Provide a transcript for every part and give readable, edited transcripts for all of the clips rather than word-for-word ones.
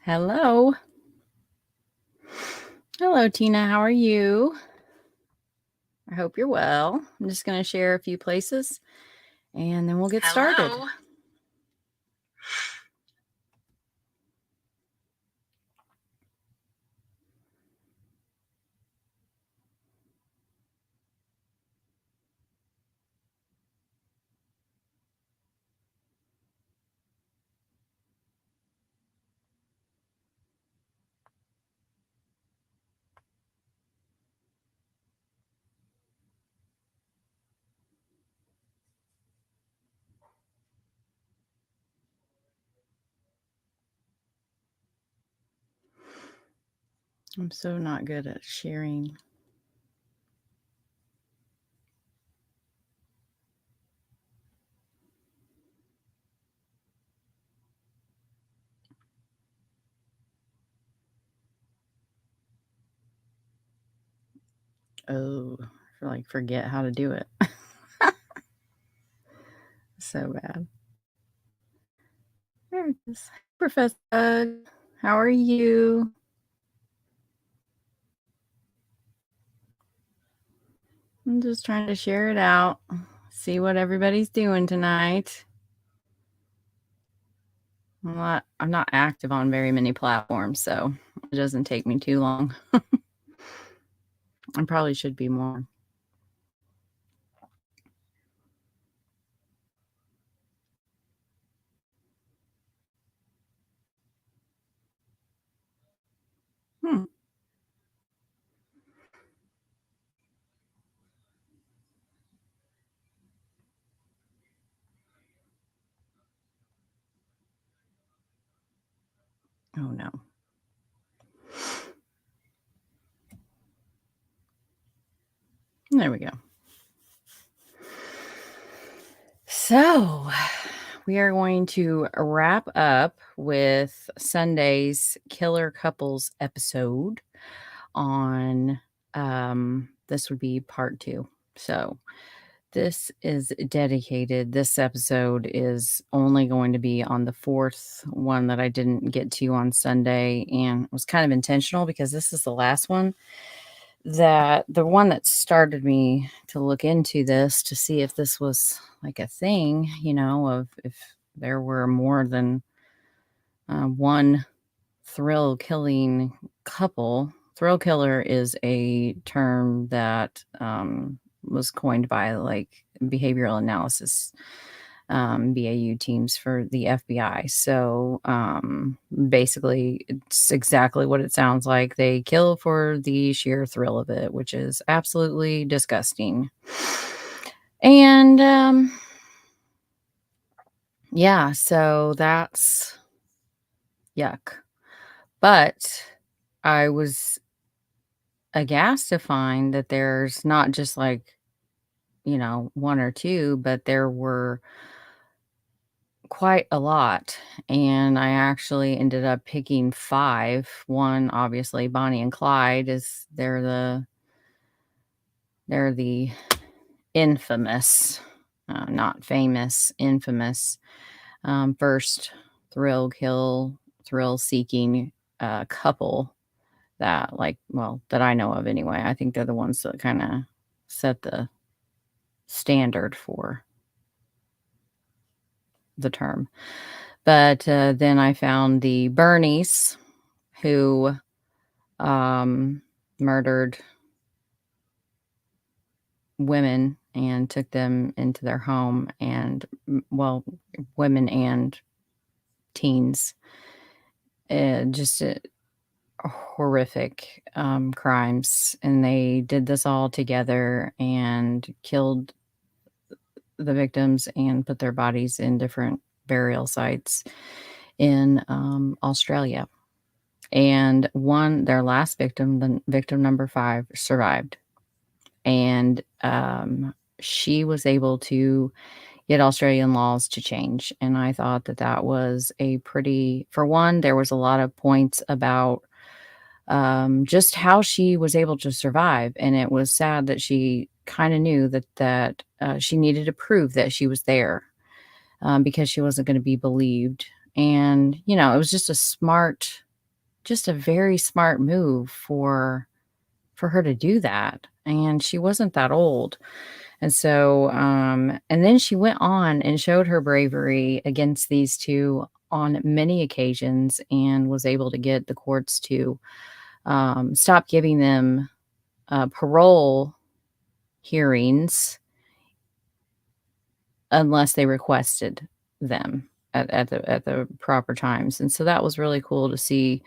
Hello. Hello, Tina. How are you? I hope you're well. I'm just going to share a few places and then we'll get started. Hello. I'm so not good at sharing. Oh, I forget how to do it. So bad. There it is. Professor Doug, how are you? I'm just trying to share it out, see what everybody's doing tonight. I'm not active on very many platforms, so it doesn't take me too long. I probably should be more. Hmm. Oh no. There we go. So, we are going to wrap up with Sunday's Killer Couples episode on this would be part 2. So, this is dedicated. This episode is only going to be on the 4th one that I didn't get to on Sunday, and it was kind of intentional because this is the last one that the one that started me to look into this to see if this was like a thing, of if there were more than one thrill killing couple. Thrill killer is a term that was coined by like behavioral analysis BAU teams for the FBI. So basically, it's exactly what it sounds like. They kill for the sheer thrill of it, which is absolutely disgusting. And yeah, so that's yuck. But I was aghast to find that there's not just like, one or two, but there were quite a lot, and I actually ended up picking 5. One, obviously, Bonnie and Clyde is they're the infamous, not famous, infamous, first thrill-seeking, couple that, that I know of anyway. I think they're the ones that kinda set the standard for the term. But then I found the Bernies who murdered women and took them into their home and, women and teens. Just horrific crimes. And they did this all together and killed the victims and put their bodies in different burial sites in Australia. And their last victim, the victim number 5, survived. And she was able to get Australian laws to change. And I thought that was for one, there was a lot of points about just how she was able to survive. And it was sad that she kind of knew that she needed to prove that she was there because she wasn't going to be believed. And, it was just a smart just a very smart move for her to do that. And she wasn't that old. And so, and then she went on and showed her bravery against these two on many occasions and was able to get the courts to stop giving them parole hearings unless they requested them at the proper times. And so that was really cool to see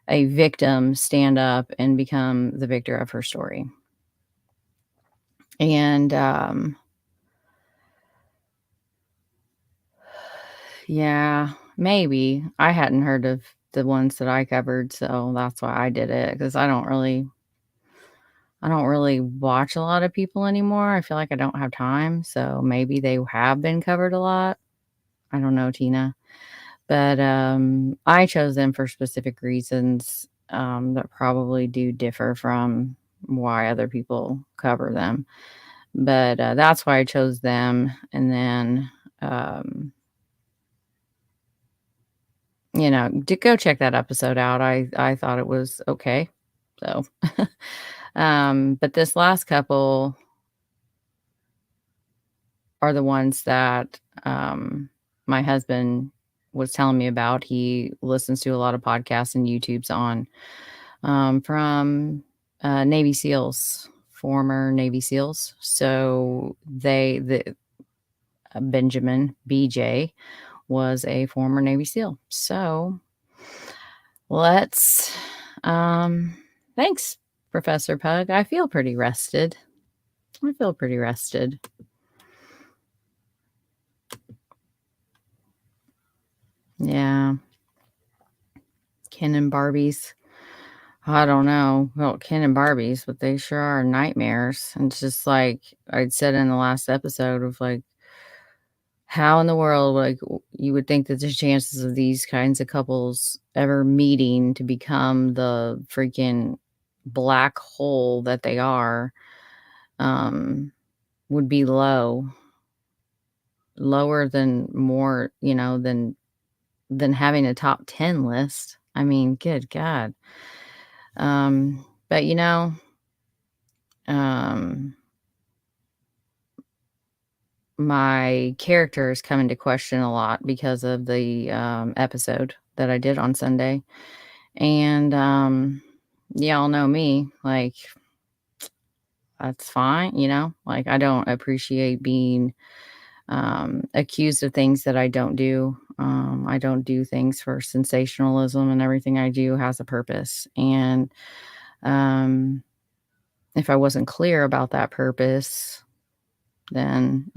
a victim stand up and become the victor of her story. And yeah, maybe I hadn't heard of the ones that I covered, so that's why I did it, because I don't really watch a lot of people anymore. I feel like I don't have time, so maybe they have been covered a lot. I don't know, Tina. But I chose them for specific reasons that probably do differ from why other people cover them. But that's why I chose them. And then, to go check that episode out. I thought it was okay. So, but this last couple are the ones that my husband was telling me about. He listens to a lot of podcasts and YouTubes on from Navy SEALs, former Navy SEALs. So Benjamin BJ was a former Navy SEAL. So let's, thanks, Professor Pug. I feel pretty rested. Yeah. Ken and Barbies. I don't know about Ken and Barbies, but they sure are nightmares. And it's just like I'd said in the last episode of like, how in the world, like, you would think that the chances of these kinds of couples ever meeting to become the freaking black hole that they are, would be lower than more, than having a top 10 list. I mean, good God. But um, my character is coming to question a lot because of the episode that I did on Sunday. And y'all know me, like, that's fine, like, I don't appreciate being accused of things that I don't do. I don't do things for sensationalism, and everything I do has a purpose. And if I wasn't clear about that purpose, then,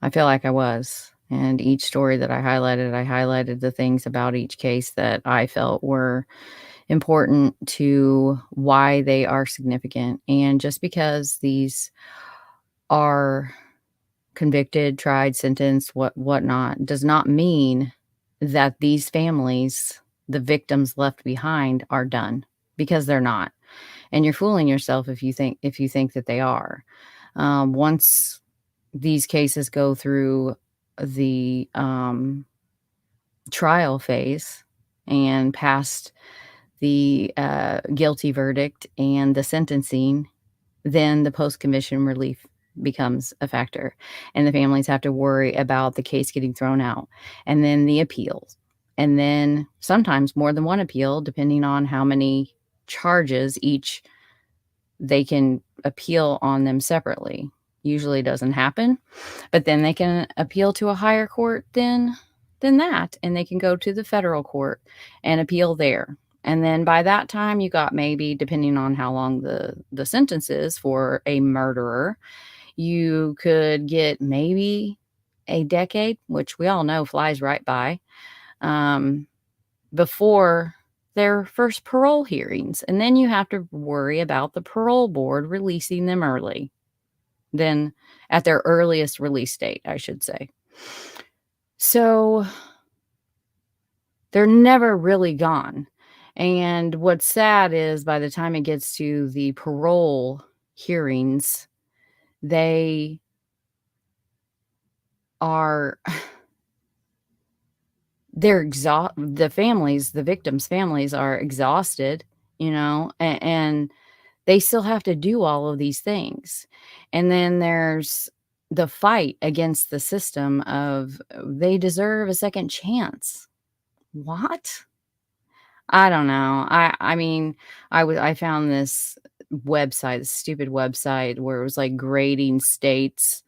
I feel like I was. And each story that I highlighted the things about each case that I felt were important to why they are significant. And just because these are convicted, tried, sentenced, whatnot, does not mean that these families, the victims left behind, are done, because they're not. And you're fooling yourself if you think that they are. Once these cases go through the trial phase and past the guilty verdict and the sentencing, then the post-conviction relief becomes a factor, and the families have to worry about the case getting thrown out, and then the appeals, and then sometimes more than one appeal, depending on how many charges each they can appeal on them separately. Usually doesn't happen, but then they can appeal to a higher court than that, and they can go to the federal court and appeal there. And then by that time, you got, maybe, depending on how long the sentence is for a murderer, you could get maybe a decade, which we all know flies right by, before their first parole hearings. And then you have to worry about the parole board releasing them early, then at their earliest release date, I should say. So they're never really gone. And what's sad is, by the time it gets to the parole hearings, they are the victims' families are exhausted, and they still have to do all of these things. And then there's the fight against the system of they deserve a second chance. What? I don't know. I mean, I found this website, this stupid website where it was like grading states.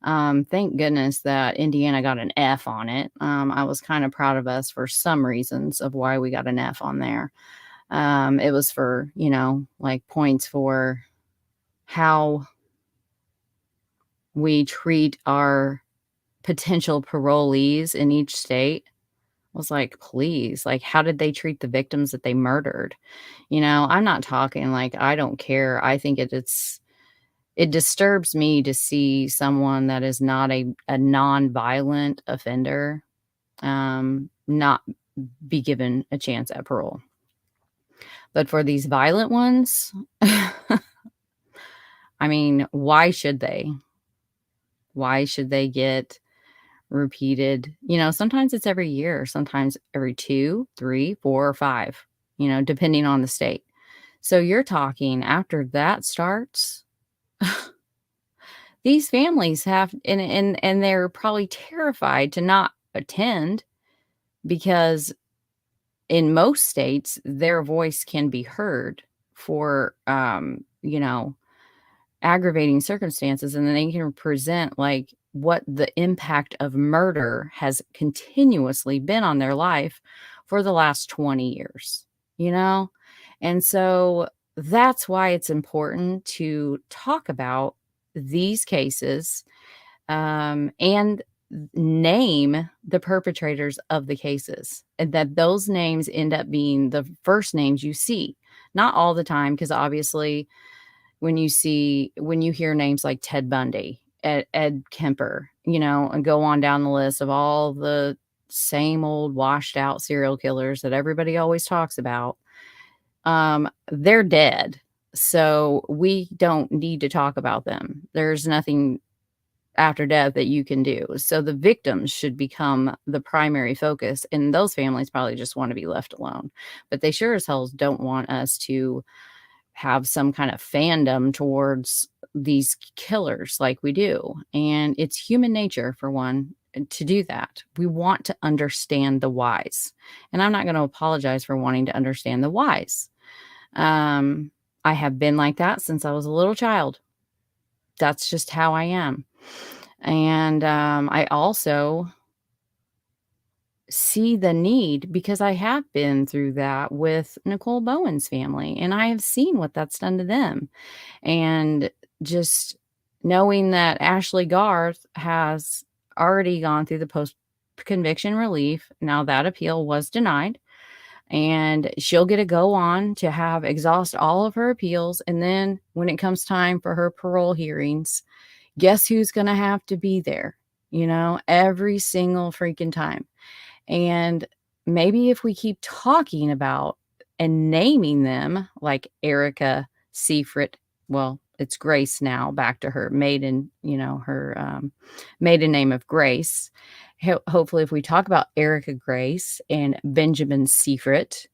Thank goodness that Indiana got an F on it. I was kind of proud of us for some reasons of why we got an F on there. It was for, like points for how we treat our potential parolees in each state. I was like, please, like, how did they treat the victims that they murdered? I'm not talking like I don't care. I think it disturbs me to see someone that is not a non-violent offender not be given a chance at parole. But for these violent ones, I mean, why should they? Why should they get repeated? Sometimes it's every year, sometimes every 2, 3, 4, or 5, depending on the state. So you're talking after that starts, these families have, and they're probably terrified to not attend because in most states, their voice can be heard for, aggravating circumstances, and then they can present like what the impact of murder has continuously been on their life for the last 20 years, you know? And so that's why it's important to talk about these cases, and name the perpetrators of the cases, and that those names end up being the first names you see. Not all the time, because obviously when you hear names like Ted Bundy, Ed Kemper, and go on down the list of all the same old washed out serial killers that everybody always talks about, they're dead. So we don't need to talk about them. There's nothing after death that you can do. So the victims should become the primary focus, and those families probably just want to be left alone. But they sure as hell don't want us to have some kind of fandom towards these killers like we do. And it's human nature, for one, to do that. We want to understand the whys. And I'm not going to apologize for wanting to understand the whys. I have been like that since I was a little child. That's just how I am. And I also see the need, because I have been through that with Nicole Bowen's family, and I have seen what that's done to them. And just knowing that Ashley Garth has already gone through the post conviction relief. Now that appeal was denied, and she'll get to go on to have exhaust all of her appeals. And then when it comes time for her parole hearings, guess who's going to have to be there? Every single freaking time. And maybe if we keep talking about and naming them, like Erika, Sifrit, well, it's Grace now, back to her maiden, her maiden name of Grace. Hopefully, if we talk about Erika Grace and Benjamin Seifert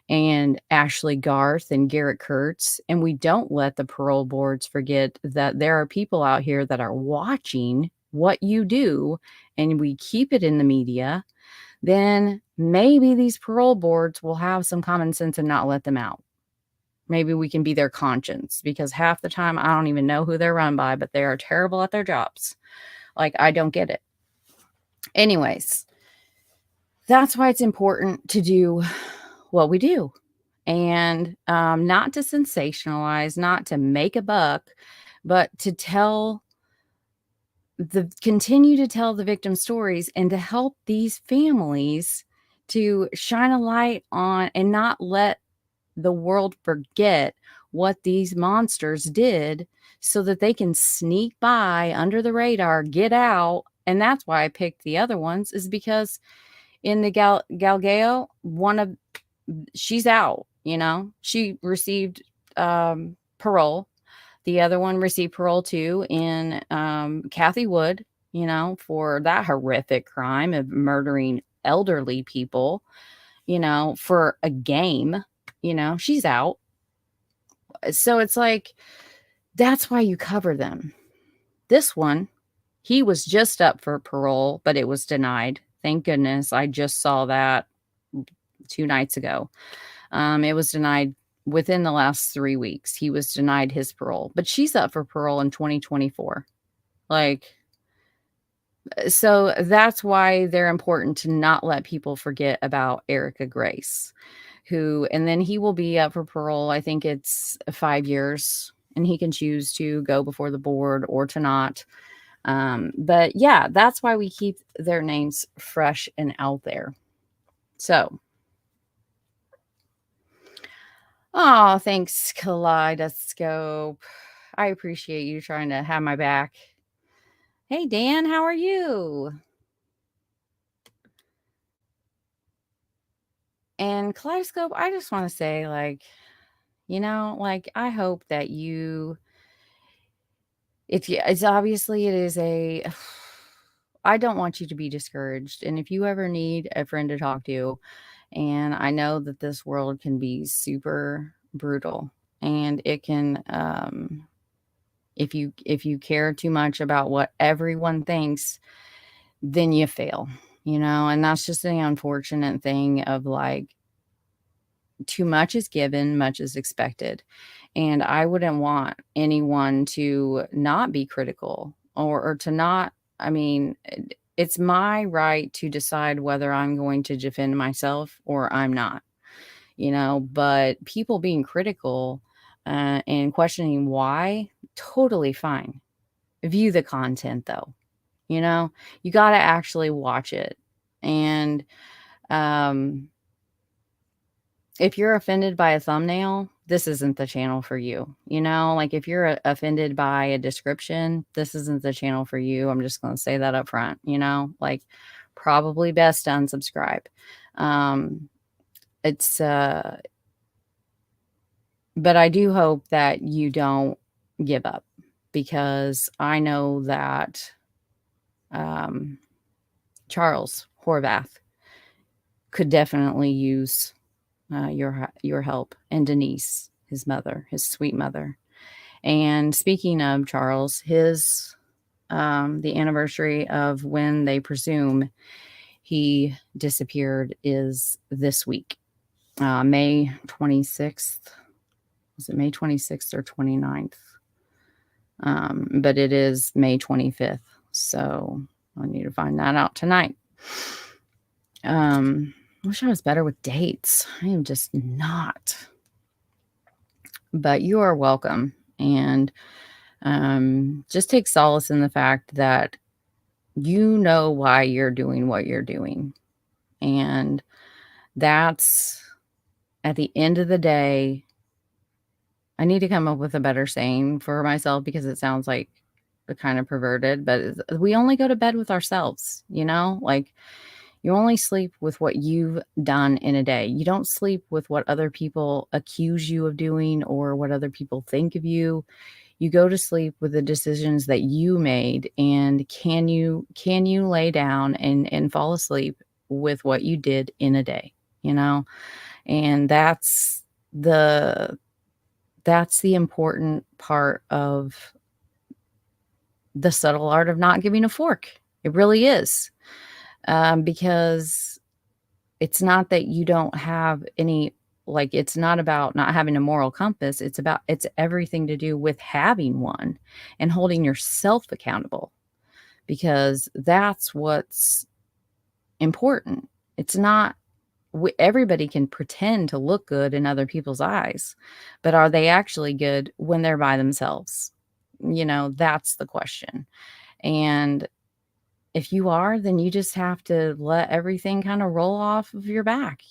and Ashley Garth and Garrett Kurtz, and we don't let the parole boards forget that there are people out here that are watching what you do, and we keep it in the media, then maybe these parole boards will have some common sense and not let them out. Maybe we can be their conscience, because half the time I don't even know who they're run by, but they are terrible at their jobs. Like, I don't get it. Anyways, that's why it's important to do what we do, and not to sensationalize, not to make a buck, but to continue to tell the victim stories and to help these families to shine a light on and not let the world forget what these monsters did, so that they can sneak by under the radar, get out. And that's why I picked the other ones, is because in the Galgao, she's out, she received parole. The other one received parole too, in Kathy Wood, for that horrific crime of murdering elderly people, for a game, she's out. So it's like, that's why you cover them. This one, he was just up for parole, but it was denied. Thank goodness. I just saw that 2 nights ago. It was denied within the last 3 weeks. He was denied his parole, but she's up for parole in 2024. Like, so that's why they're important to not let people forget about Erika Grace, and then he will be up for parole. I think it's 5 years, and he can choose to go before the board or to not. But yeah, that's why we keep their names fresh and out there. So, oh, thanks, Kaleidoscope. I appreciate you trying to have my back. Hey, Dan, how are you? And Kaleidoscope, I just want to say, I hope that it's obviously it is I don't want you to be discouraged. And if you ever need a friend to talk to, and I know that this world can be super brutal, and it can, if you care too much about what everyone thinks, then you fail, and that's just the unfortunate thing of too much is given, much is expected. And I wouldn't want anyone to not be critical or to not, I mean, it's my right to decide whether I'm going to defend myself or I'm not, but people being critical and questioning why, totally fine. View the content though, you got to actually watch it. And, if you're offended by a thumbnail, this isn't the channel for you. If you're offended by a description, this isn't the channel for you. I'm just going to say that up front, probably best to unsubscribe. But I do hope that you don't give up, because I know that Charles Horvath could definitely use your help, and Denise, his mother, his sweet mother. And speaking of Charles, the anniversary of when they presume he disappeared is this week, May 26th. Was it May 26th or 29th? But it is May 25th. So I need to find that out tonight. I wish I was better with dates. I am just not. But you are welcome. And just take solace in the fact that you know why you're doing what you're doing. And that's, at the end of the day, I need to come up with a better saying for myself, because it sounds like kind of perverted, but we only go to bed with ourselves, you only sleep with what you've done in a day. You don't sleep with what other people accuse you of doing or what other people think of you. You go to sleep with the decisions that you made. And can you lay down and fall asleep with what you did in a day, And that's the important part of the subtle art of not giving a fork. It really is. Because it's not that you don't have any, it's not about not having a moral compass. It's everything to do with having one and holding yourself accountable, because that's what's important. It's not, everybody can pretend to look good in other people's eyes, but are they actually good when they're by themselves? That's the question. And if you are, then you just have to let everything kind of roll off of your back,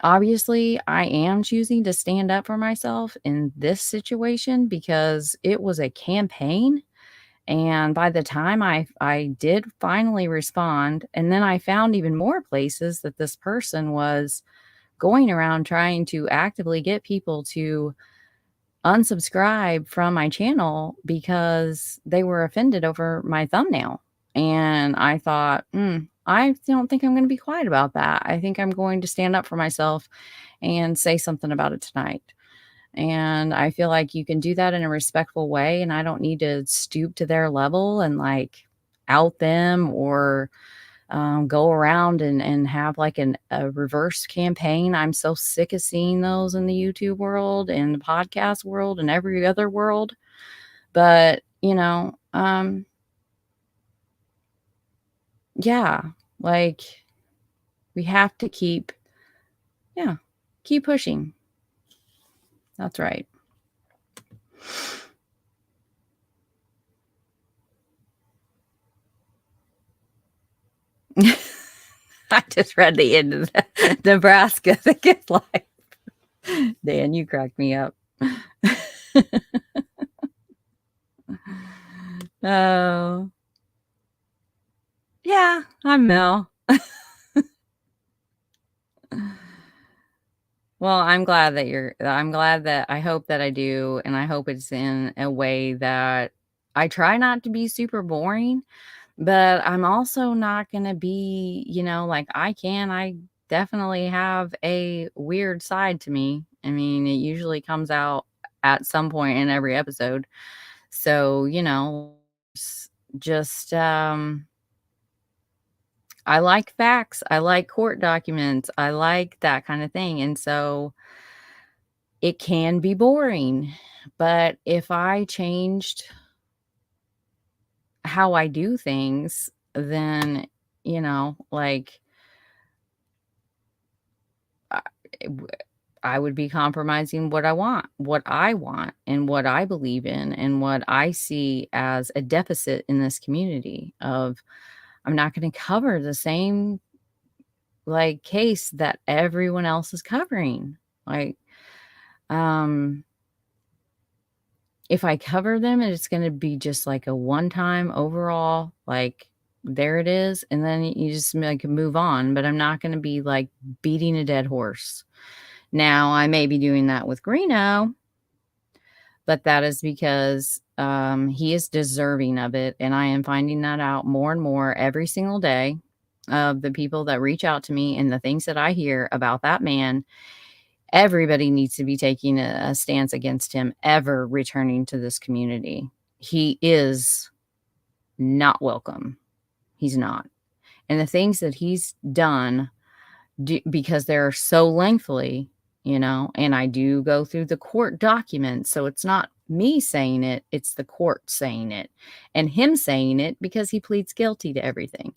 obviously I am choosing to stand up for myself in this situation, because it was a campaign. And by the time I did finally respond, and then I found even more places that this person was going around trying to actively get people to unsubscribe from my channel because they were offended over my thumbnail. And I thought, I don't think I'm going to be quiet about that. I think I'm going to stand up for myself and say something about it tonight. And I feel like you can do that in a respectful way. And I don't need to stoop to their level and like out them or go around and have like a reverse campaign. I'm so sick of seeing those in the YouTube world and the podcast world and every other world. But, yeah, like we have to keep pushing. That's right. I just read the end of the Nebraska, the good life. Dan, you cracked me up. Oh, yeah, I'm Mel. Well, I'm glad that I hope that I do, and I hope it's in a way that I try not to be super boring, but I'm also not gonna be, like I definitely have a weird side to me. I mean, it usually comes out at some point in every episode. So, just, I like facts, I like court documents, I like that kind of thing, and so it can be boring, but if I changed how I do things, then, like, I w I would be compromising what I want, and what I believe in, and what I see as a deficit in this community of I'm not gonna cover the same, like, case that everyone else is covering. Like, um if I cover them, it's gonna be just like a one-time overall, like, there it is, and then you just, like, move on, but I'm not gonna be, like, beating a dead horse. Now, I may be doing that with Greeno, but that is because, he is deserving of it, and I am finding that out more and more every single day of the people that reach out to me and the things that I hear about that man. Everybody needs to be taking a stance against him ever returning to this community. He is not welcome. He's not. And the things that he's done because they're so lengthy, and I do go through the court documents. So it's not me saying it, it's the court saying it and him saying it because he pleads guilty to everything.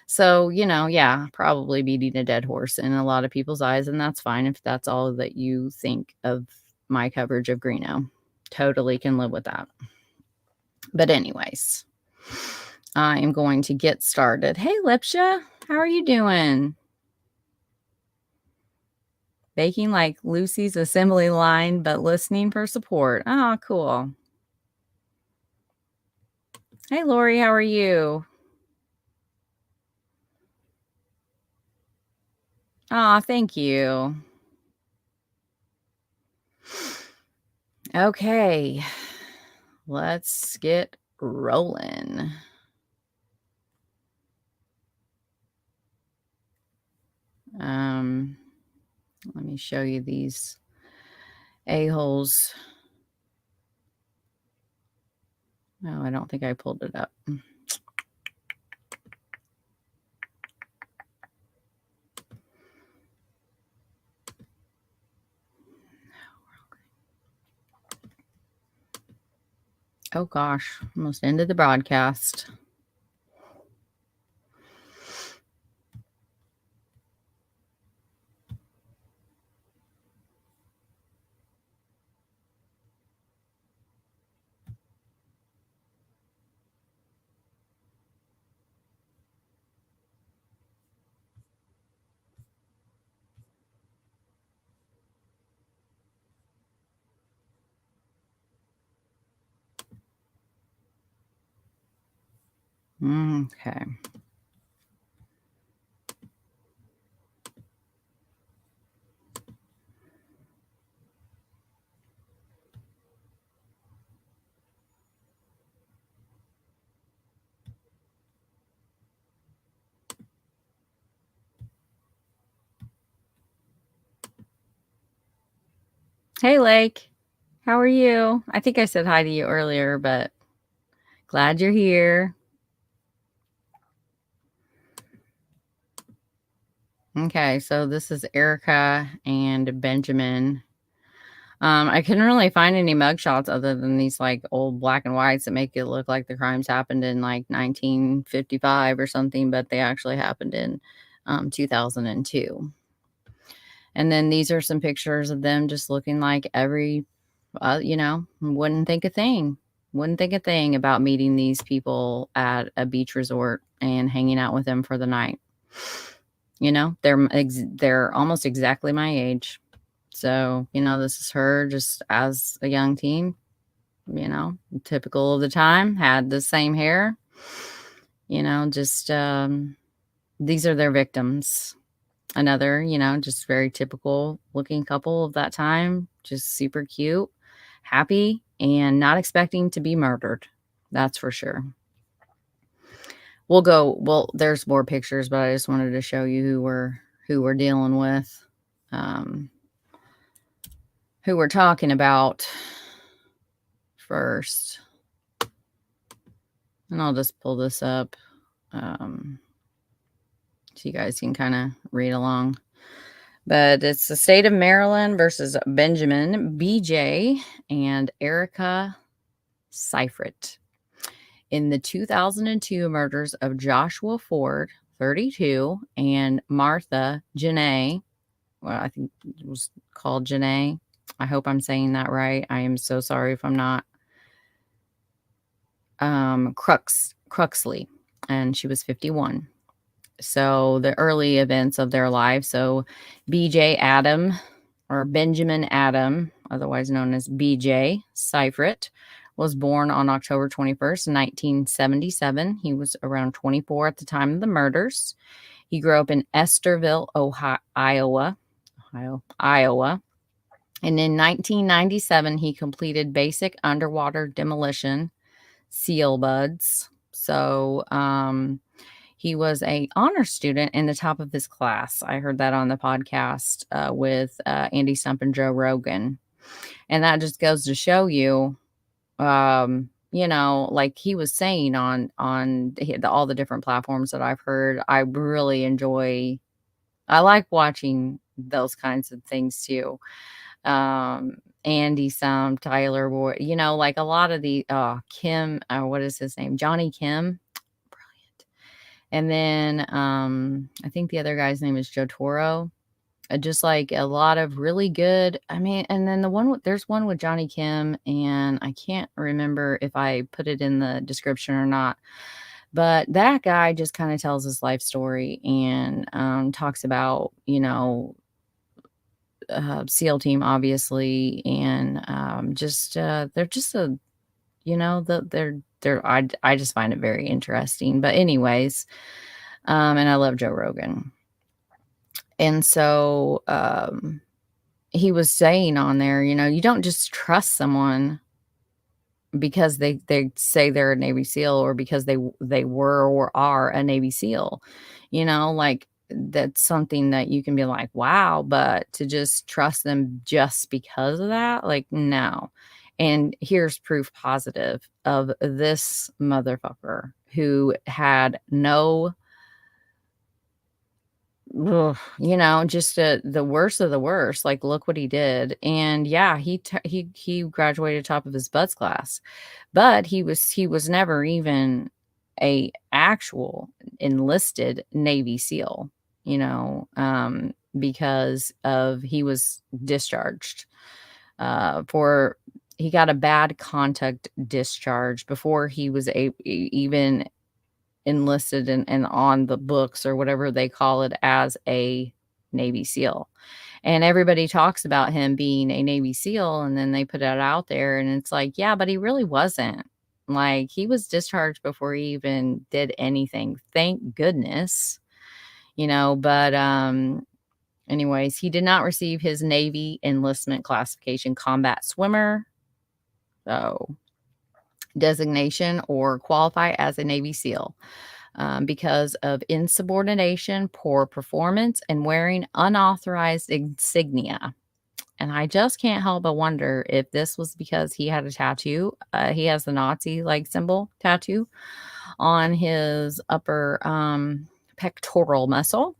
So, yeah, probably beating a dead horse in a lot of people's eyes, and that's fine if that's all that you think of my coverage of Greeno. Totally can live with that. But anyways, I am going to get started. Hey, Lipsha, how are you doing? Baking like Lucy's assembly line, but listening for support. Oh, cool. Hey, Lori, how are you? Oh, thank you. Okay, let's get rolling. Let me show you these a-holes. No, I don't think I pulled it up. Oh gosh, almost ended the broadcast. Okay. Hey, Lake. How are you? I think I said hi to you earlier, but glad you're here. Okay, so this is Erika and Benjamin. I couldn't really find any mugshots other than these like old black and whites that make it look like the crimes happened in like 1955 or something, but they actually happened in 2002. And then these are some pictures of them just looking like wouldn't think a thing. Wouldn't think a thing about meeting these people at a beach resort and hanging out with them for the night. They're almost exactly my age. So, this is her just as a young teen, typical of the time, had the same hair, just these are their victims. Another, just very typical looking couple of that time, just super cute, happy, and not expecting to be murdered. That's for sure. There's more pictures, but I just wanted to show you who we're dealing with, who we're talking about first. And I'll just pull this up so you guys can kind of read along. But it's the state of Maryland versus Benjamin, BJ, and Erika Seifert in the 2002 murders of Joshua Ford, 32, and Martha Janae. Well, I think it was called Janae. I hope I'm saying that right. I am so sorry if I'm not. Cruxley, and she was 51. So the early events of their life. So BJ Adam, or Benjamin Adam, otherwise known as BJ Seifert, was born on October 21st, 1977. He was around 24 at the time of the murders. He grew up in Esterville, Iowa. And in 1997, he completed basic underwater demolition seal buds. So he was a honor student in the top of his class. I heard that on the podcast with Andy Stump and Joe Rogan. And that just goes to show you, like he was saying on all the different platforms that I've heard, I really I like watching those kinds of things too. Andy Stump, Tyler Ward, like a lot of the Kim, what is his name? Johnny Kim. Brilliant. And then I think the other guy's name is Joe Toro. Just like a lot of really good, and then there's one with Johnny Kim, and I can't remember if I put it in the description or not, but that guy just kind of tells his life story and talks about, SEAL team, obviously, and they're just I just find it very interesting. But anyways, and I love Joe Rogan. And so he was saying on there, you don't just trust someone because they say they're a Navy SEAL or because they were or are a Navy SEAL, like that's something that you can be like, wow, but to just trust them just because of that, like, no. And here's proof positive of this motherfucker who had no, just the worst of the worst. Like, look what he did. And yeah, he graduated top of his buds class, but he was never even a actual enlisted Navy SEAL, because he was discharged he got a bad conduct discharge before he was even enlisted and on the books or whatever they call it as a Navy SEAL. And everybody talks about him being a Navy SEAL, and then they put it out there and it's like, yeah, but he really wasn't. Like, he was discharged before he even did anything. Thank goodness. But anyways, he did not receive his Navy enlistment classification combat swimmer designation or qualify as a Navy SEAL because of insubordination, poor performance, and wearing unauthorized insignia. And I just can't help but wonder if this was because he had a tattoo. He has the Nazi like symbol tattoo on his upper pectoral muscle.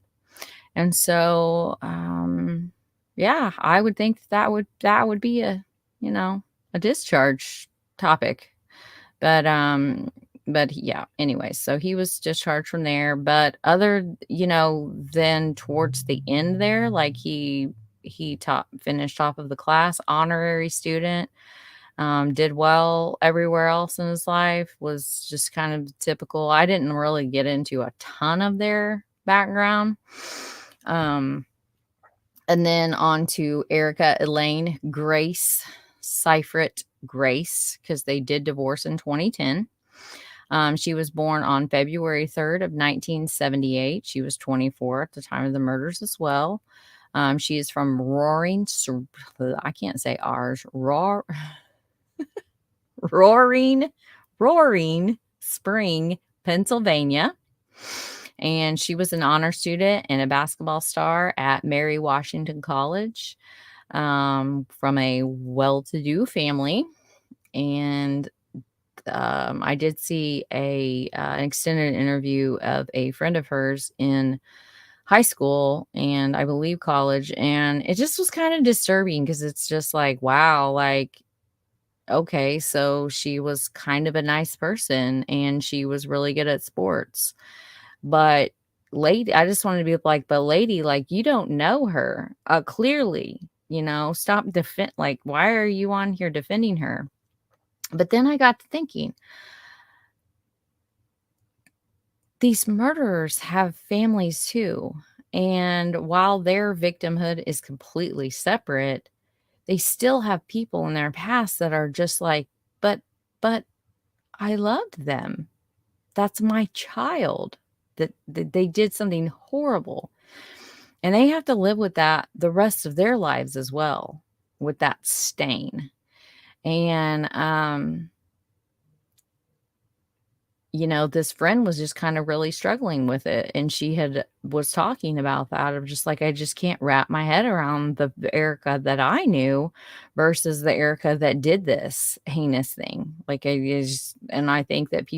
And so, yeah, I would think that would be a, you know, a discharge topic. But yeah, anyway, so he was discharged from there. But then towards the end there, like he taught finished top of the class, honorary student, did well everywhere else in his life, was just kind of typical. I didn't really get into a ton of their background. And then on to Erika, Elaine, Grace, Seifert, Grace, because they did divorce in 2010. She was born on February 3rd of 1978. She was 24 at the time of the murders as well. She is from I can't say ours, Roaring Spring, Pennsylvania. And she was an honor student and a basketball star at Mary Washington College, from a well-to-do family. And I did see an extended interview of a friend of hers in high school and I believe college. And it just was kind of disturbing because it's just like, wow, like, okay, so she was kind of a nice person and she was really good at sports. But lady, I just wanted to be like, but lady, like, you don't know her. Clearly, stop like, why are you on here defending her? But then I got to thinking, these murderers have families too. And while their victimhood is completely separate, they still have people in their past that are just like, but I loved them. That's my child. That they did something horrible. And they have to live with that the rest of their lives as well, with that stain. And this friend was just kind of really struggling with it. And she was talking about that of just like, I just can't wrap my head around the Erika that I knew versus the Erika that did this heinous thing. Like, and I think that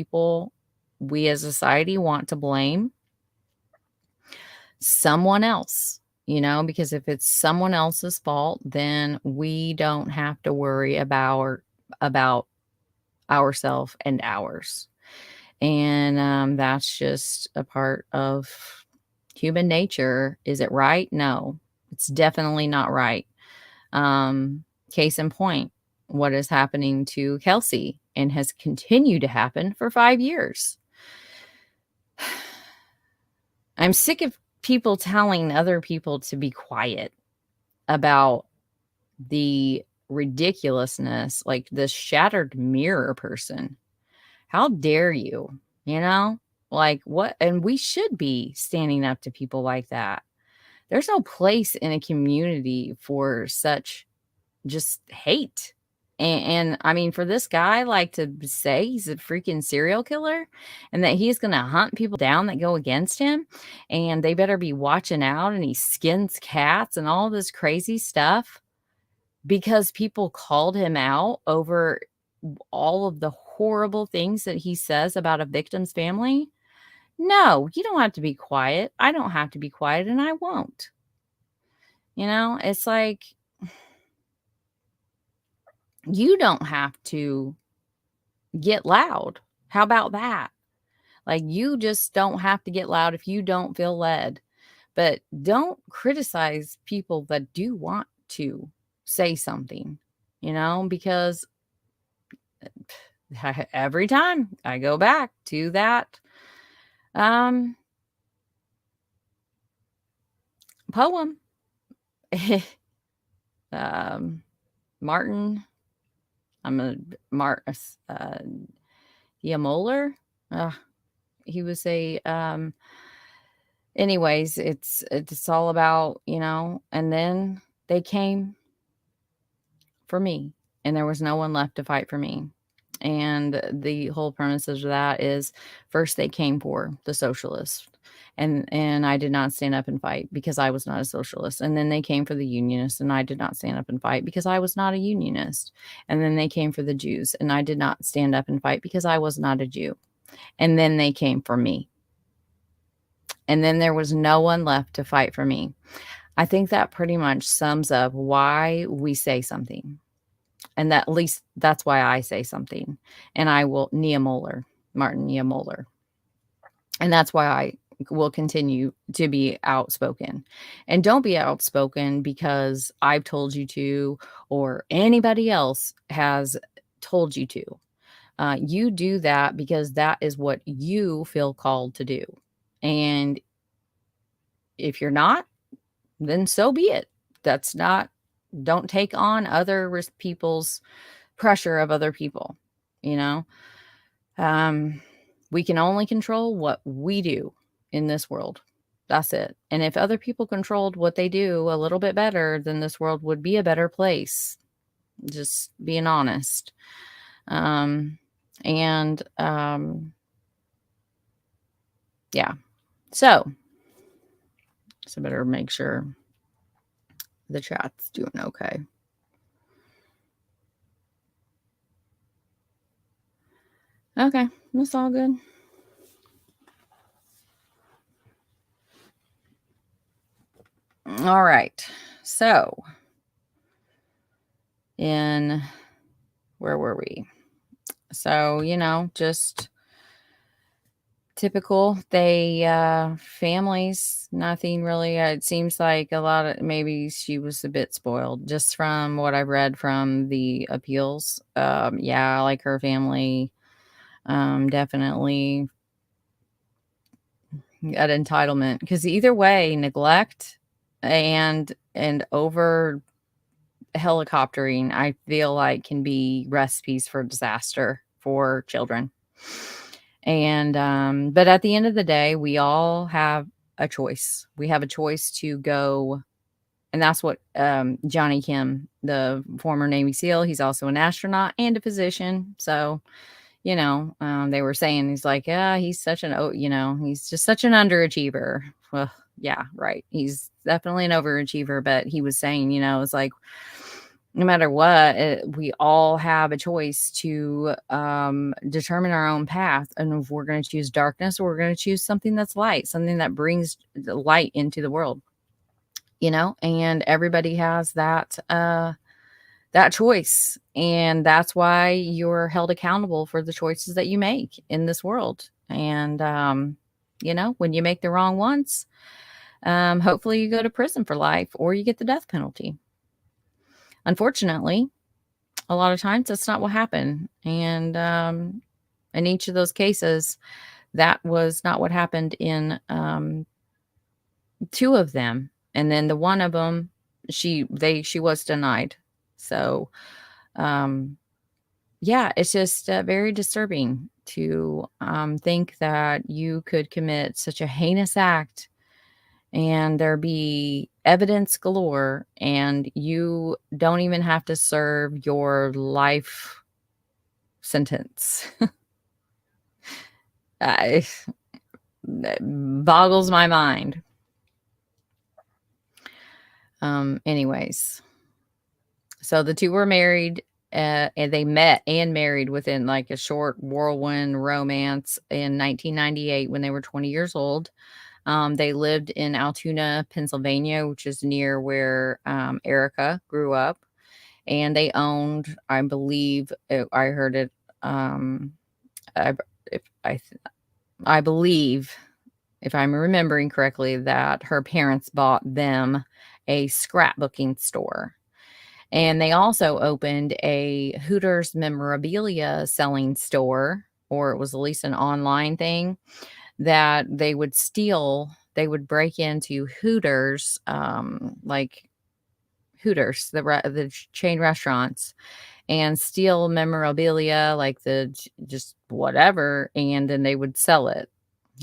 we as a society want to blame someone else, because if it's someone else's fault, then we don't have to worry about ourselves and ours. And that's just a part of human nature. Is it right? No, it's definitely not right. Case in point, what is happening to Kelsey and has continued to happen for 5 years. I'm sick of people telling other people to be quiet about the ridiculousness, like this shattered mirror person. How dare you? Like what? And we should be standing up to people like that. There's no place in a community for such just hate. And I mean, for this guy, like, to say he's a freaking serial killer and that he's going to hunt people down that go against him and they better be watching out, and he skins cats and all this crazy stuff because people called him out over all of the horrible things that he says about a victim's family. No, you don't have to be quiet. I don't have to be quiet, and I won't. It's like, you don't have to get loud. How about that? Like, you just don't have to get loud if you don't feel led. But don't criticize people that do want to say something, because every time I go back to that poem, Martin, Moeller. He was anyways, it's all about, and then they came for me and there was no one left to fight for me. And the whole premise of that is, first they came for the socialists. And I did not stand up and fight because I was not a socialist. And then they came for the unionists, and I did not stand up and fight because I was not a unionist. And then they came for the Jews, and I did not stand up and fight because I was not a Jew. And then they came for me. And then there was no one left to fight for me. I think that pretty much sums up why we say something. And that, at least that's why I say something. And I will, Martin Niemöller. And that's why I will continue to be outspoken. And don't be outspoken because I've told you to, or anybody else has told you to. You do that because that is what you feel called to do. And if you're not, then so be it. Don't take on other people's pressure of other people, you know? We can only control what we do in this world. That's it. And if other people controlled what they do a little bit better, then this world would be a better place. Just being honest. Yeah. So better make sure the chat's doing okay. Okay, that's all good. All right. So, where were we? So, just typical. Families, nothing really. It seems like maybe she was a bit spoiled just from what I've read from the appeals. Yeah, like her family, definitely at entitlement, because either way, neglect and over helicoptering, I feel like, can be recipes for disaster for children. And but at the end of the day, we all have a choice. We have a choice to go, and that's what Johnny Kim, the former Navy SEAL, he's also an astronaut and a physician. So they were saying, he's like, yeah, he's just such an underachiever. Well, yeah, right. He's definitely an overachiever, but he was saying, it's like, no matter what, we all have a choice to determine our own path. And if we're going to choose darkness, or we're going to choose something that's light, something that brings the light into the world, and everybody has that choice. And that's why you're held accountable for the choices that you make in this world. And, when you make the wrong ones, hopefully you go to prison for life, or you get the death penalty. Unfortunately, a lot of times that's not what happened. And in each of those cases, that was not what happened in two of them. And then the one of them, she was denied. So, yeah, it's just very disturbing to think that you could commit such a heinous act and there be evidence galore, and you don't even have to serve your life sentence. That boggles my mind. Anyways, so the two were married, and they met and married within like a short whirlwind romance in 1998 when they were 20 years old. They lived in Altoona, Pennsylvania, which is near where Erika grew up. And they owned, I believe, I heard it, I believe, if I'm remembering correctly, that her parents bought them a scrapbooking store. And they also opened a Hooters memorabilia selling store, or it was at least an online thing, that they would break into Hooters, like Hooters, the chain restaurants, and steal memorabilia, like just whatever, and then they would sell it.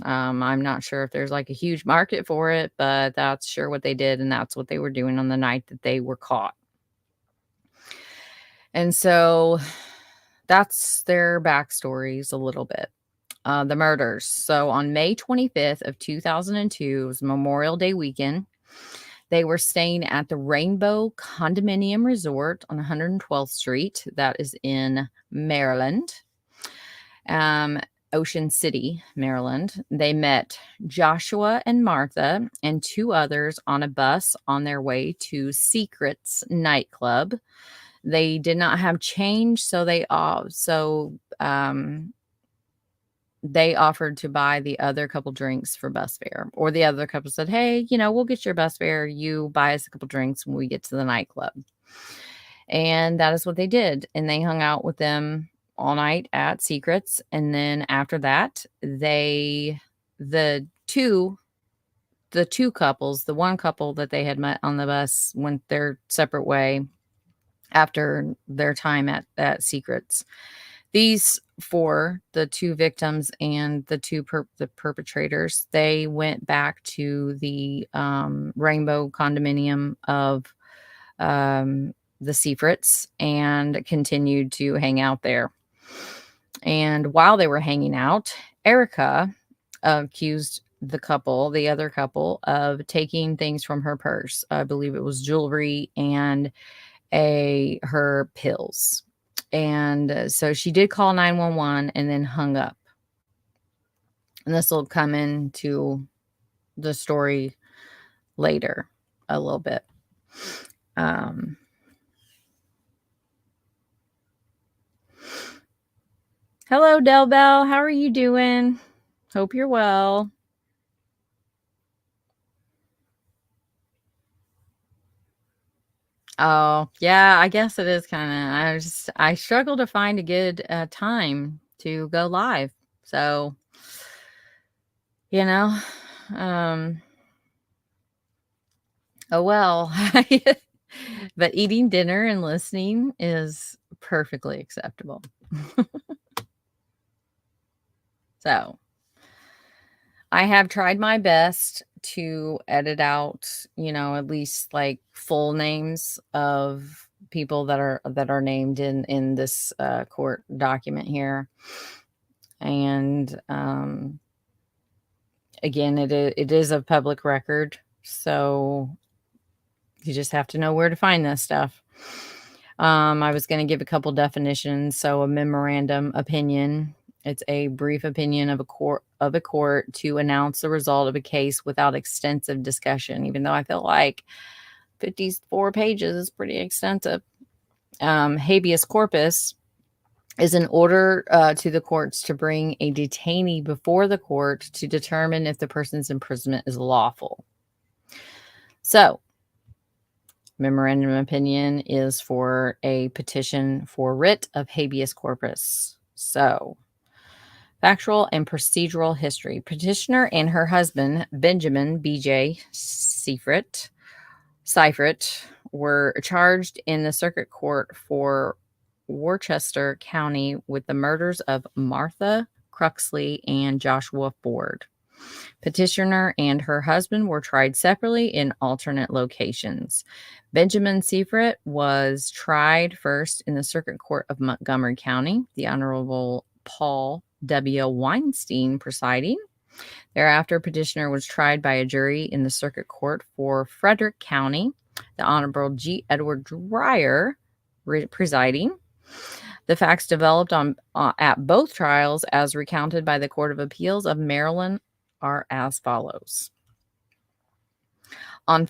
I'm not sure if there's like a huge market for it, but that's sure what they did, and that's what they were doing on the night that they were caught. And so that's their backstories a little bit. the murders. So on May 25th of 2002, it was Memorial Day weekend. They were staying at the Rainbow Condominium Resort on 112th Street. That is in Maryland. Ocean City, Maryland. They met Joshua and Martha and two others on a bus on their way to Secret's nightclub. They did not have change, so they offered to buy the other couple drinks for bus fare. Or the other couple said, "Hey, we'll get your bus fare. You buy us a couple drinks when we get to the nightclub." And that is what they did. And they hung out with them all night at Secrets. And then after that, the two couples, the one couple that they had met on the bus went their separate way after their time at Secrets. These four, the two victims and the two the perpetrators, they went back to the Rainbow condominium of the Seifrits and continued to hang out there. And while they were hanging out, Erika accused the other couple, of taking things from her purse. I believe it was jewelry and her pills. And so she did call 911 and then hung up. And this will come into the story later a little bit. Hello, Del Bell. How are you doing? Hope you're well. Oh, yeah, I guess it is kind of. I struggle to find a good time to go live. So, oh well. But eating dinner and listening is perfectly acceptable. So, I have tried my best to edit out, at least like full names of people that are named in this court document here. And again, it is a public record, so you just have to know where to find this stuff. I was going to give a couple definitions. So a memorandum opinion. It's a brief opinion of a court to announce the result of a case without extensive discussion, even though I feel like 54 pages is pretty extensive. Habeas corpus is an order to the courts to bring a detainee before the court to determine if the person's imprisonment is lawful. So, memorandum of opinion is for a petition for writ of habeas corpus. So, factual and procedural history. Petitioner and her husband, Benjamin B.J. Seifert, were charged in the circuit court for Worcester County with the murders of Martha Cruxley and Joshua Ford. Petitioner and her husband were tried separately in alternate locations. Benjamin Sifrit was tried first in the Circuit Court of Montgomery County, the Honorable Paul W. Weinstein presiding. Thereafter, petitioner was tried by a jury in the Circuit Court for Frederick County, the Honorable G. Edward Dreyer presiding. The facts developed at both trials, as recounted by the Court of Appeals of Maryland, are as follows. On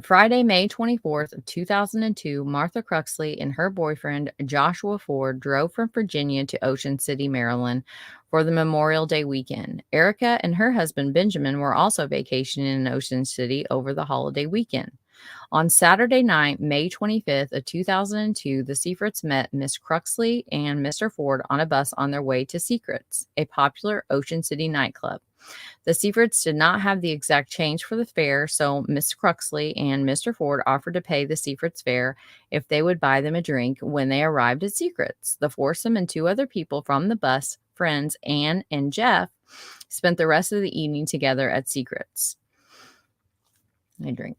Friday, May 24th, 2002, Martha Cruxley and her boyfriend, Joshua Ford, drove from Virginia to Ocean City, Maryland for the Memorial Day weekend. Erika and her husband, Benjamin, were also vacationing in Ocean City over the holiday weekend. On Saturday night, May 25th of 2002, the Seifrits met Miss Cruxley and Mr. Ford on a bus on their way to Secrets, a popular Ocean City nightclub. The Seifrits did not have the exact change for the fare, so Miss Cruxley and Mr. Ford offered to pay the Seifrits fare if they would buy them a drink when they arrived at Secrets. The foursome and two other people from the bus, friends Anne and Jeff, spent the rest of the evening together at Secrets. I drink.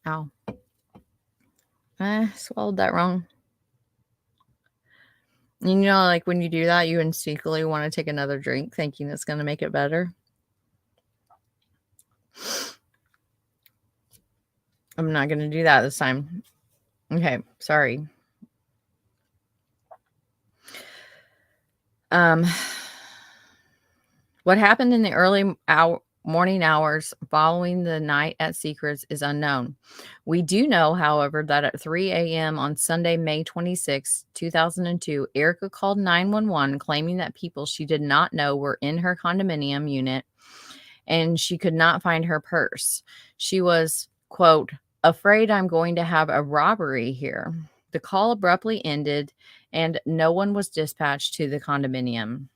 Ow. I swallowed that wrong. You know, like when you do that, you instinctively want to take another drink thinking it's going to make it better. I'm not going to do that this time. Okay, sorry. What happened in the early morning hours following the night at Secrets is unknown. We do know, however, that at 3 a.m. on Sunday, May 26, 2002, Erika called 911 claiming that people she did not know were in her condominium unit and she could not find her purse. She was, quote, afraid I'm going to have a robbery here. The call abruptly ended and no one was dispatched to the condominium.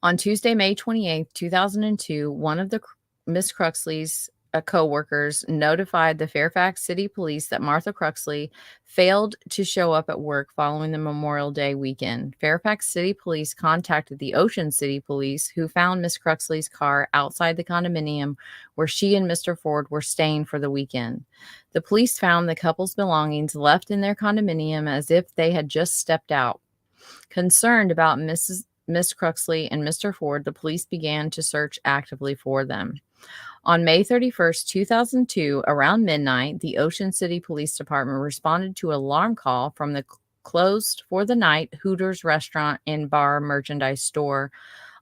On Tuesday, May 28th, 2002, one of the Miss Cruxley's co-workers notified the Fairfax City Police that Martha Cruxley failed to show up at work following the Memorial Day weekend. Fairfax City Police contacted the Ocean City Police, who found Miss Cruxley's car outside the condominium where she and Mr. Ford were staying for the weekend. The police found the couple's belongings left in their condominium as if they had just stepped out. Concerned about Miss Cruxley and Mr. Ford, the police began to search actively for them. On May 31st, 2002, around midnight, the Ocean City Police Department responded to an alarm call from the closed for the night Hooters restaurant and bar merchandise store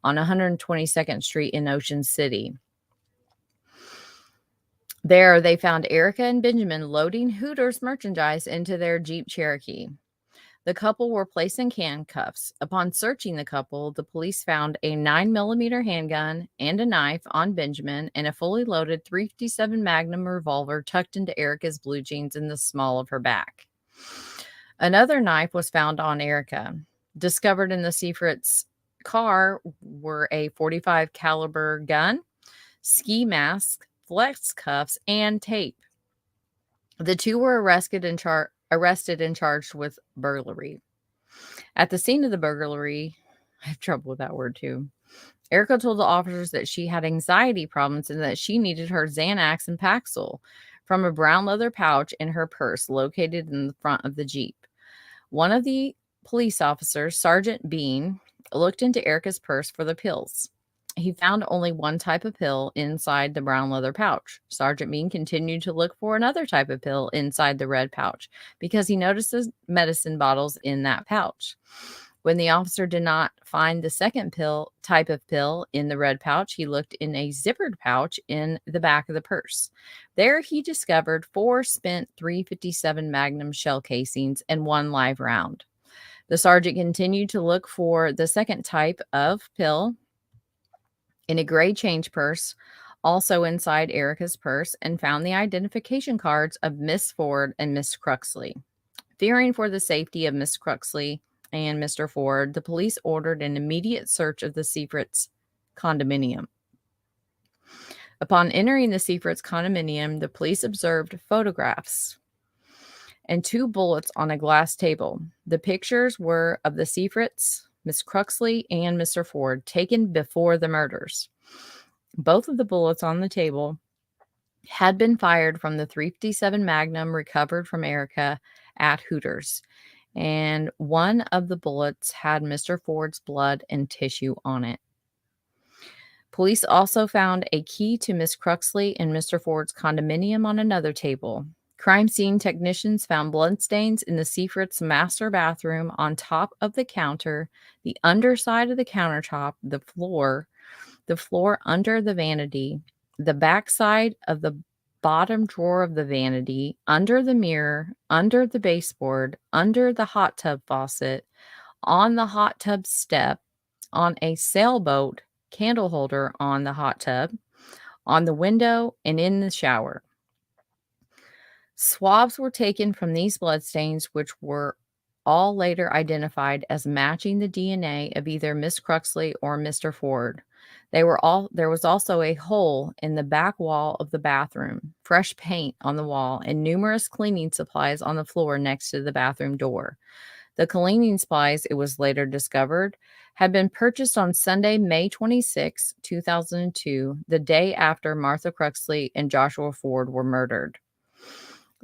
on 122nd Street in Ocean City. There, they found Erika and Benjamin loading Hooters merchandise into their Jeep Cherokee. The couple were placed in handcuffs. Upon searching the couple, the police found a 9mm handgun and a knife on Benjamin and a fully loaded .357 Magnum revolver tucked into Erika's blue jeans in the small of her back. Another knife was found on Erika. Discovered in the Seifrit's car were a .45 caliber gun, ski mask, flex cuffs, and tape. The two were arrested and charged with burglary. At the scene of the burglary, I have trouble with that word too. Erika told the officers that she had anxiety problems and that she needed her Xanax and Paxil from a brown leather pouch in her purse located in the front of the Jeep. One of the police officers, Sergeant Bean, looked into Erika's purse for the pills. He found only one type of pill inside the brown leather pouch. Sergeant Bean continued to look for another type of pill inside the red pouch because he noticed the medicine bottles in that pouch. When the officer did not find the second type of pill in the red pouch, he looked in a zippered pouch in the back of the purse. There he discovered 4 spent .357 Magnum shell casings and 1 live round. The sergeant continued to look for the second type of pill in a gray change purse, also inside Erika's purse, and found the identification cards of Miss Ford and Miss Cruxley. Fearing for the safety of Miss Cruxley and Mr. Ford, the police ordered an immediate search of the Seifrit's condominium. Upon entering the Seifrit's condominium, the police observed photographs and 2 bullets on a glass table. The pictures were of the Seifrits, Miss Cruxley, and Mr. Ford, taken before the murders. Both of the bullets on the table had been fired from the .357 Magnum recovered from Erika at Hooters, and one of the bullets had Mr. Ford's blood and tissue on it. Police also found a key to Miss Cruxley and Mr. Ford's condominium on another table. Crime scene technicians found bloodstains in the Seifrit's master bathroom on top of the counter, the underside of the countertop, the floor under the vanity, the backside of the bottom drawer of the vanity, under the mirror, under the baseboard, under the hot tub faucet, on the hot tub step, on a sailboat candle holder on the hot tub, on the window, and in the shower. Swabs were taken from these bloodstains, which were all later identified as matching the DNA of either Miss Cruxley or Mr. Ford. There was also a hole in the back wall of the bathroom, fresh paint on the wall, and numerous cleaning supplies on the floor next to the bathroom door. The cleaning supplies, it was later discovered, had been purchased on Sunday, May 26, 2002, the day after Martha Cruxley and Joshua Ford were murdered.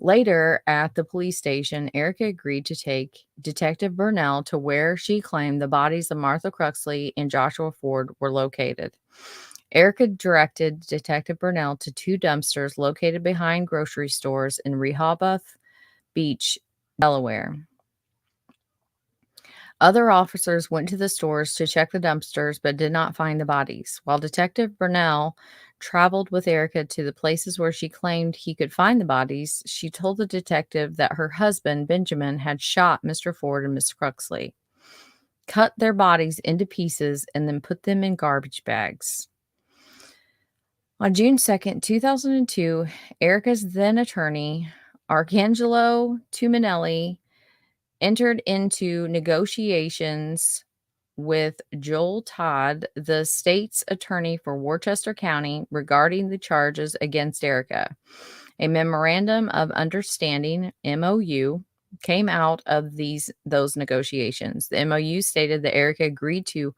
Later, at the police station, Erika agreed to take Detective Burnell to where she claimed the bodies of Martha Cruxley and Joshua Ford were located. Erika directed Detective Burnell to two dumpsters located behind grocery stores in Rehoboth Beach, Delaware. Other officers went to the stores to check the dumpsters but did not find the bodies. While Detective Burnell traveled with Erika to the places where she claimed he could find the bodies, she told the detective that her husband, Benjamin, had shot Mr. Ford and Miss Cruxley, cut their bodies into pieces, and then put them in garbage bags. On June 2nd, 2002, Erika's then attorney, Arcangelo Tuminelli, entered into negotiations with Joel Todd, the state's attorney for Worcester County, regarding the charges against Erika. A memorandum of understanding, MOU, came out of those negotiations. The MOU stated that Erika agreed to,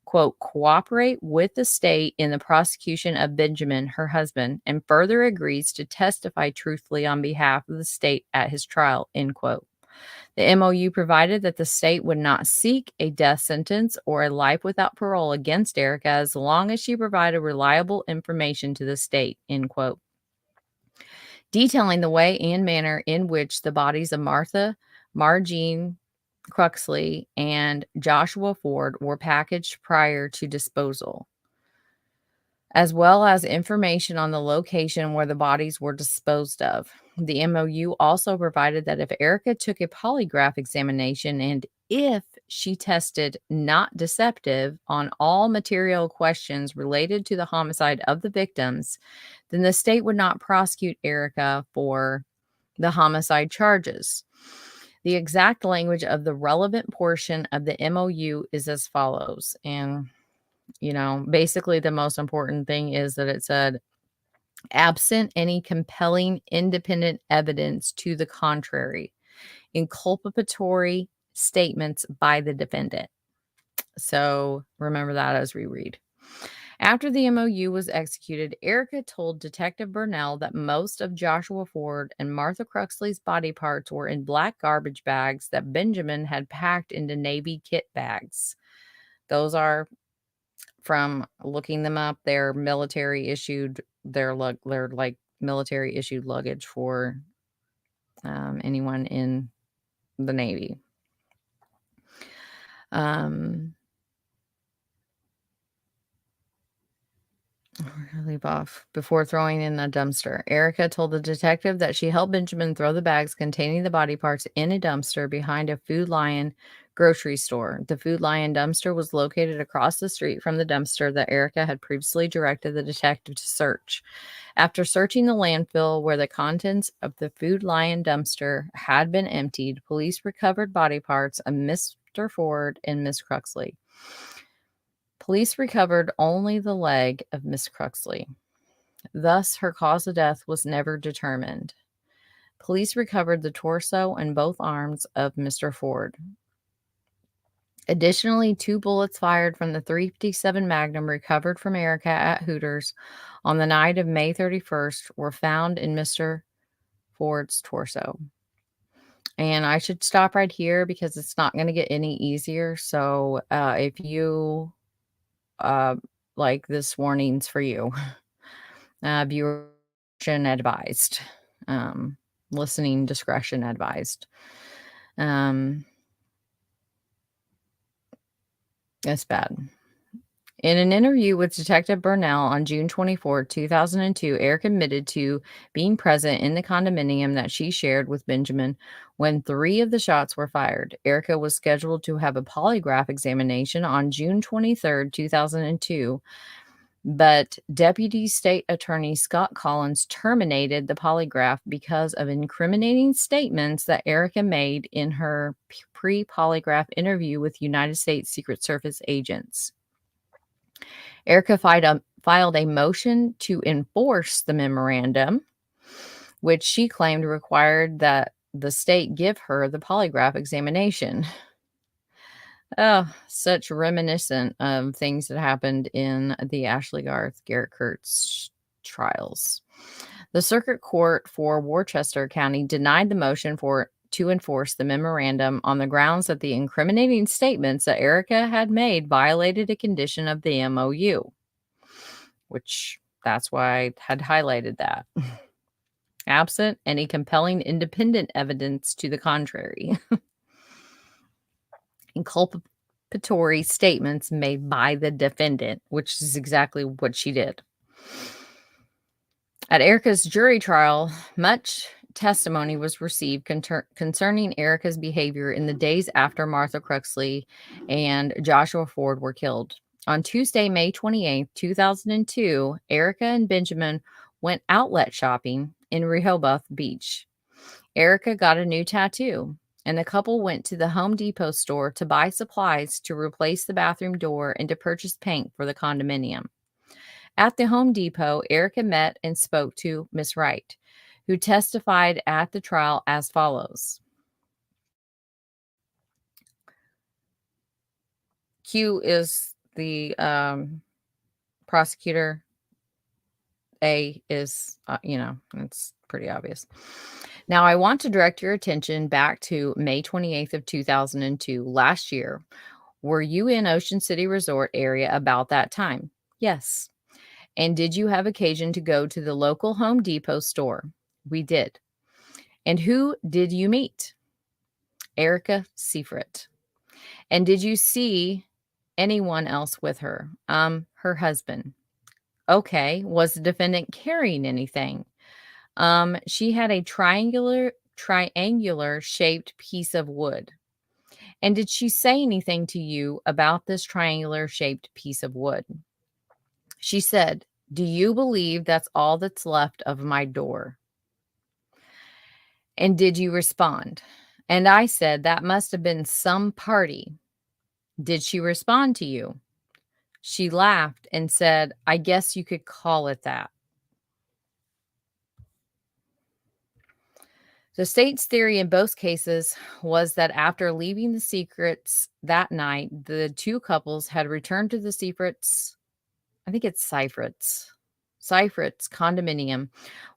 quote, cooperate with the state in the prosecution of Benjamin, her husband, and further agrees to testify truthfully on behalf of the state at his trial, end quote. The MOU provided that the state would not seek a death sentence or a life without parole against Erika as long as she provided reliable information to the state, end quote. Detailing the way and manner in which the bodies of Martha, Margene Cruxley, and Joshua Ford were packaged prior to disposal, as well as information on the location where the bodies were disposed of. The MOU also provided that if Erika took a polygraph examination and if she tested not deceptive on all material questions related to the homicide of the victims, then the state would not prosecute Erika for the homicide charges. The exact language of the relevant portion of the MOU is as follows. And basically the most important thing is that it said, absent any compelling independent evidence to the contrary, inculpatory statements by the defendant. So remember that as we read. After the MOU was executed, Erika told Detective Burnell that most of Joshua Ford and Martha Cruxley's body parts were in black garbage bags that Benjamin had packed into Navy kit bags. Those are, from looking them up, they're military issued. They're like military issued luggage for anyone in the Navy. Leave off. Before throwing in a dumpster, Erika told the detective that she helped Benjamin throw the bags containing the body parts in a dumpster behind a Food Lion grocery store. The Food Lion dumpster was located across the street from the dumpster that Erika had previously directed the detective to search. After searching the landfill where the contents of the Food Lion dumpster had been emptied, police recovered body parts of Mr. Ford and Miss Cruxley. Police recovered only the leg of Miss Cruxley. Thus, her cause of death was never determined. Police recovered the torso and both arms of Mr. Ford. Additionally, 2 bullets fired from the .357 Magnum recovered from Erika at Hooters on the night of May 31st were found in Mr. Ford's torso. And I should stop right here because it's not going to get any easier. So if you like, this warning's for you. Viewer discretion advised. Listening discretion advised. It's bad. In an interview with Detective Burnell on June 24, 2002, Eric admitted to being present in the condominium that she shared with Benjamin when 3 of the shots were fired. Erika was scheduled to have a polygraph examination on June 23, 2002, but Deputy State Attorney Scott Collins terminated the polygraph because of incriminating statements that Erika made in her pre-polygraph interview with United States Secret Service agents. Erika filed a motion to enforce the memorandum, which she claimed required that the state give her the polygraph examination. Oh, such reminiscent of things that happened in the Ashley Garth, Garrett Kurtz trials. The Circuit Court for Worcester County denied the motion to enforce the memorandum on the grounds that the incriminating statements that Erika had made violated a condition of the MOU, which that's why I had highlighted that. Absent any compelling independent evidence to the contrary. Inculpatory statements made by the defendant, which is exactly what she did. At Erika's jury trial, much testimony was received concerning Erika's behavior in the days after Martha Cruxley and Joshua Ford were killed. On Tuesday, May 28, 2002, Erika and Benjamin went outlet shopping in Rehoboth Beach. Erika got a new tattoo, and the couple went to the Home Depot store to buy supplies to replace the bathroom door and to purchase paint for the condominium. At the Home Depot, Erika met and spoke to Miss Wright, who testified at the trial as follows. Q is the prosecutor. A is, it's pretty obvious. Now, I want to direct your attention back to May 28th of 2002, last year. Were you in Ocean City Resort area about that time? Yes. And did you have occasion to go to the local Home Depot store? We did. And who did you meet? Erika Sifrit. And did you see anyone else with her? Her husband. Okay. Was the defendant carrying anything? She had a triangular shaped piece of wood. And did she say anything to you about this triangular shaped piece of wood? She said, "Do you believe that's all that's left of my door?" And did you respond? And I said, "That must have been some party." Did she respond to you? She laughed and said, "I guess you could call it that." The state's theory in both cases was that after leaving the Secrets that night, the two couples had returned to the Seiferts, I think it's Seifert's condominium.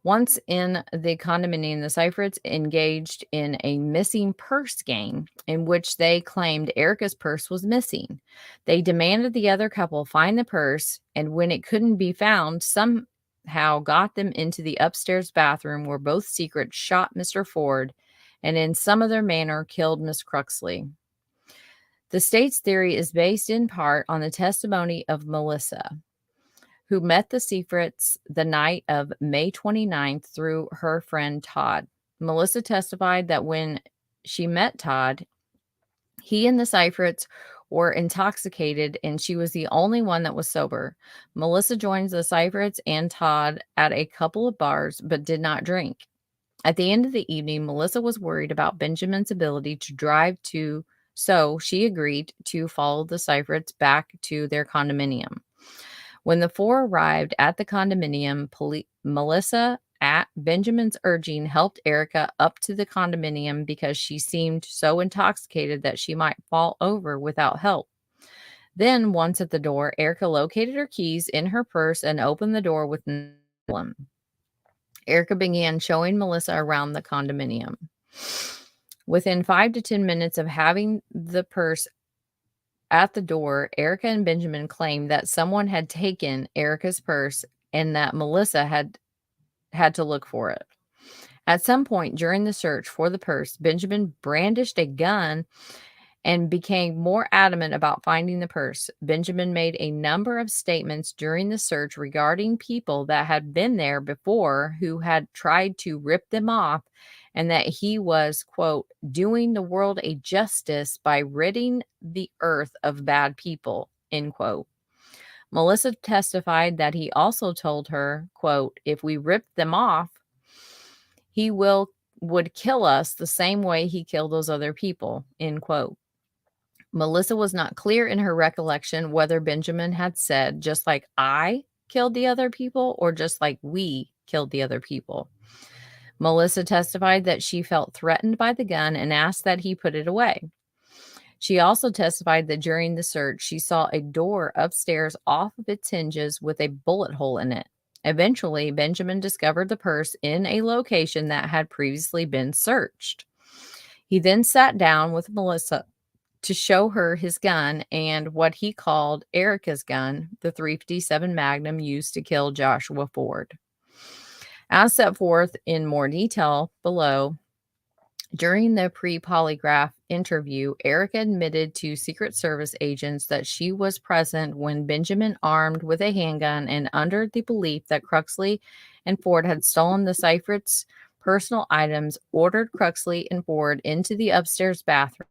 Once in the condominium, the Seiferts engaged in a missing purse game in which they claimed Erika's purse was missing. They demanded the other couple find the purse, and when it couldn't be found, somehow got them into the upstairs bathroom where both Secrets shot Mr. Ford and in some other manner killed Miss Cruxley. The state's theory is based in part on the testimony of Melissa, who met the Seifrits the night of May 29th through her friend Todd. Melissa testified that when she met Todd, he and the Seifrits were intoxicated and she was the only one that was sober. Melissa joins the Seifrits and Todd at a couple of bars but did not drink. At the end of the evening, Melissa was worried about Benjamin's ability to drive, so she agreed to follow the Seifrits back to their condominium. When the four arrived at the condominium, Melissa, at Benjamin's urging, helped Erika up to the condominium because she seemed so intoxicated that she might fall over without help. Then, once at the door, Erika located her keys in her purse and opened the door with no problem. Erika began showing Melissa around the condominium. Within 5 to 10 minutes of having the purse at the door, Erika and Benjamin claimed that someone had taken Erika's purse and that Melissa had to look for it. At some point during the search for the purse, Benjamin brandished a gun and became more adamant about finding the purse. Benjamin made a number of statements during the search regarding people that had been there before who had tried to rip them off, and that he was, quote, doing the world a justice by ridding the earth of bad people, end quote. Melissa testified that he also told her, quote, if we ripped them off, he would kill us the same way he killed those other people, end quote. Melissa was not clear in her recollection whether Benjamin had said, just like I killed the other people, or just like we killed the other people. Melissa testified that she felt threatened by the gun and asked that he put it away. She also testified that during the search, she saw a door upstairs off of its hinges with a bullet hole in it. Eventually, Benjamin discovered the purse in a location that had previously been searched. He then sat down with Melissa to show her his gun and what he called Erika's gun, the .357 Magnum used to kill Joshua Ford. As set forth in more detail below, during the pre-polygraph interview, Erika admitted to Secret Service agents that she was present when Benjamin, armed with a handgun and under the belief that Cruxley and Ford had stolen the Seifert's personal items, ordered Cruxley and Ford into the upstairs bathroom.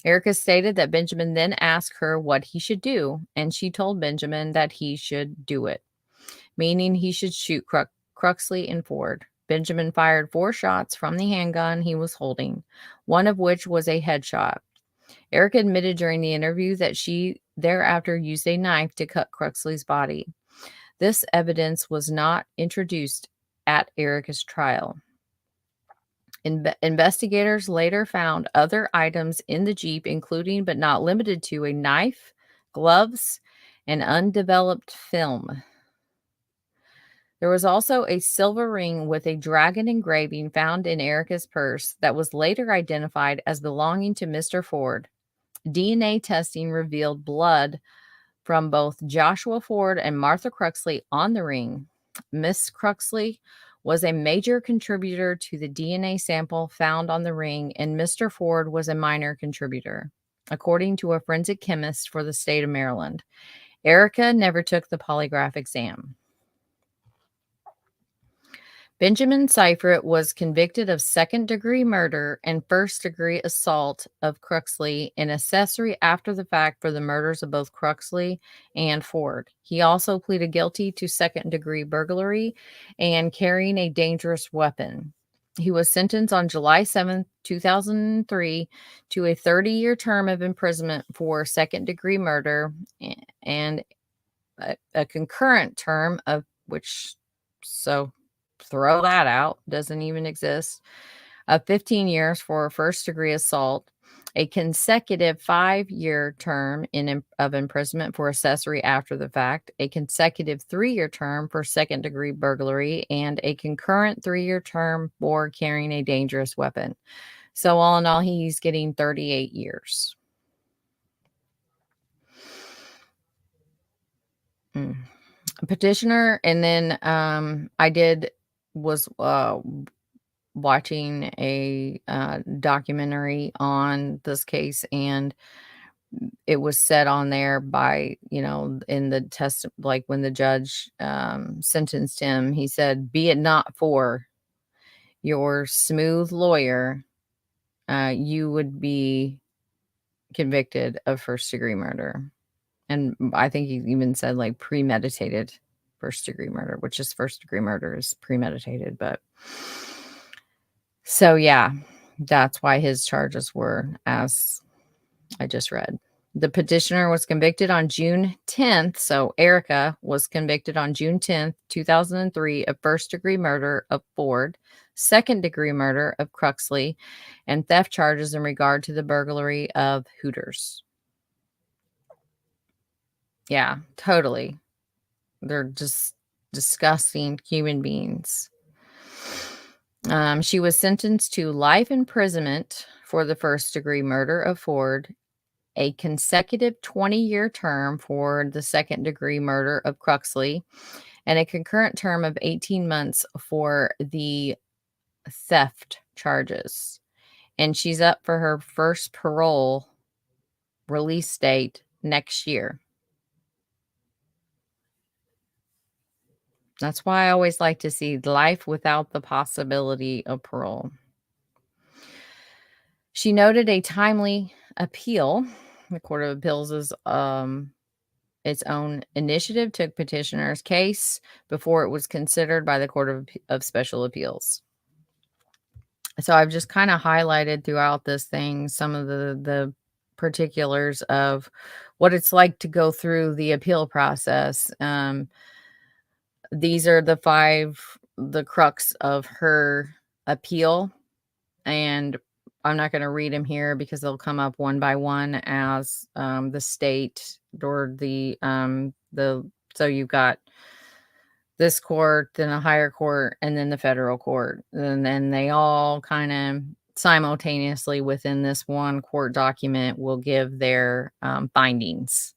Erika stated that Benjamin then asked her what he should do, and she told Benjamin that he should do it, meaning he should shoot Cruxley and Ford. Benjamin fired 4 shots from the handgun he was holding, one of which was a headshot. Erika admitted during the interview that she thereafter used a knife to cut Cruxley's body. This evidence was not introduced at Erika's trial. Investigators later found other items in the Jeep, including but not limited to a knife, gloves, and undeveloped film. There was also a silver ring with a dragon engraving found in Erika's purse that was later identified as belonging to Mr. Ford. DNA testing revealed blood from both Joshua Ford and Martha Cruxley on the ring. Miss Cruxley was a major contributor to the DNA sample found on the ring, and Mr. Ford was a minor contributor, according to a forensic chemist for the state of Maryland. Erika never took the polygraph exam. Benjamin Seifert was convicted of second-degree murder and first-degree assault of Cruxley and accessory after the fact for the murders of both Cruxley and Ford. He also pleaded guilty to second-degree burglary and carrying a dangerous weapon. He was sentenced on July 7, 2003 to a 30-year term of imprisonment for second-degree murder and a concurrent term of which, so throw that out, doesn't even exist, of 15 years for first-degree assault, a consecutive 5-year term of imprisonment for accessory after the fact, a consecutive 3-year term for second-degree burglary, and a concurrent 3-year term for carrying a dangerous weapon. So all in all, he's getting 38 years. Petitioner, and then I was watching a documentary on this case, and it was said on there by, in the test, like when the judge sentenced him, he said, "Be it not for your smooth lawyer, you would be convicted of first-degree murder." And I think he even said like premeditated first-degree murder, which is first-degree murder is premeditated. But so, yeah, that's why his charges were as I just read. The petitioner was convicted on June 10th. So Erika was convicted on June 10th, 2003 of first-degree murder of Ford, second-degree murder of Cruxley, and theft charges in regard to the burglary of Hooters. Yeah, totally. They're just disgusting human beings. She was sentenced to life imprisonment for the first-degree murder of Ford, a consecutive 20-year term for the second-degree murder of Cruxley, and a concurrent term of 18 months for the theft charges. And she's up for her first parole release date next year. That's why I always like to see life without the possibility of parole. She noted a timely appeal. The Court of Appeals is its own initiative took petitioner's case before it was considered by the Court of Special Appeals. So I've just kind of highlighted throughout this thing some of the particulars of what it's like to go through the appeal process. These are the crux of her appeal, and I'm not going to read them here because they'll come up one by one as the state or so you've got this court, then a higher court, and then the federal court. And then they all kind of simultaneously within this one court document will give their findings.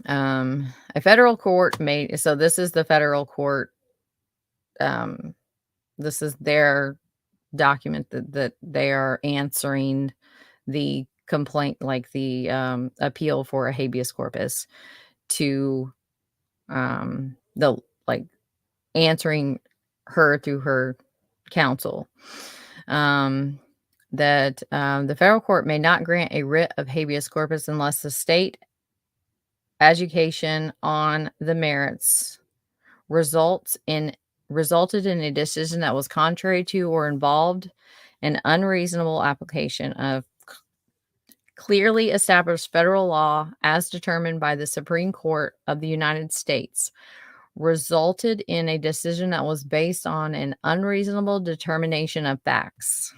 A federal court made, so this is the federal court. This is their document that they are answering the complaint, like the appeal for a habeas corpus to the like answering her through her counsel. That the federal court may not grant a writ of habeas corpus unless the state adjudication on the merits resulted in a decision that was contrary to or involved an unreasonable application of clearly established federal law as determined by the Supreme Court of the United States, resulted in a decision that was based on an unreasonable determination of facts.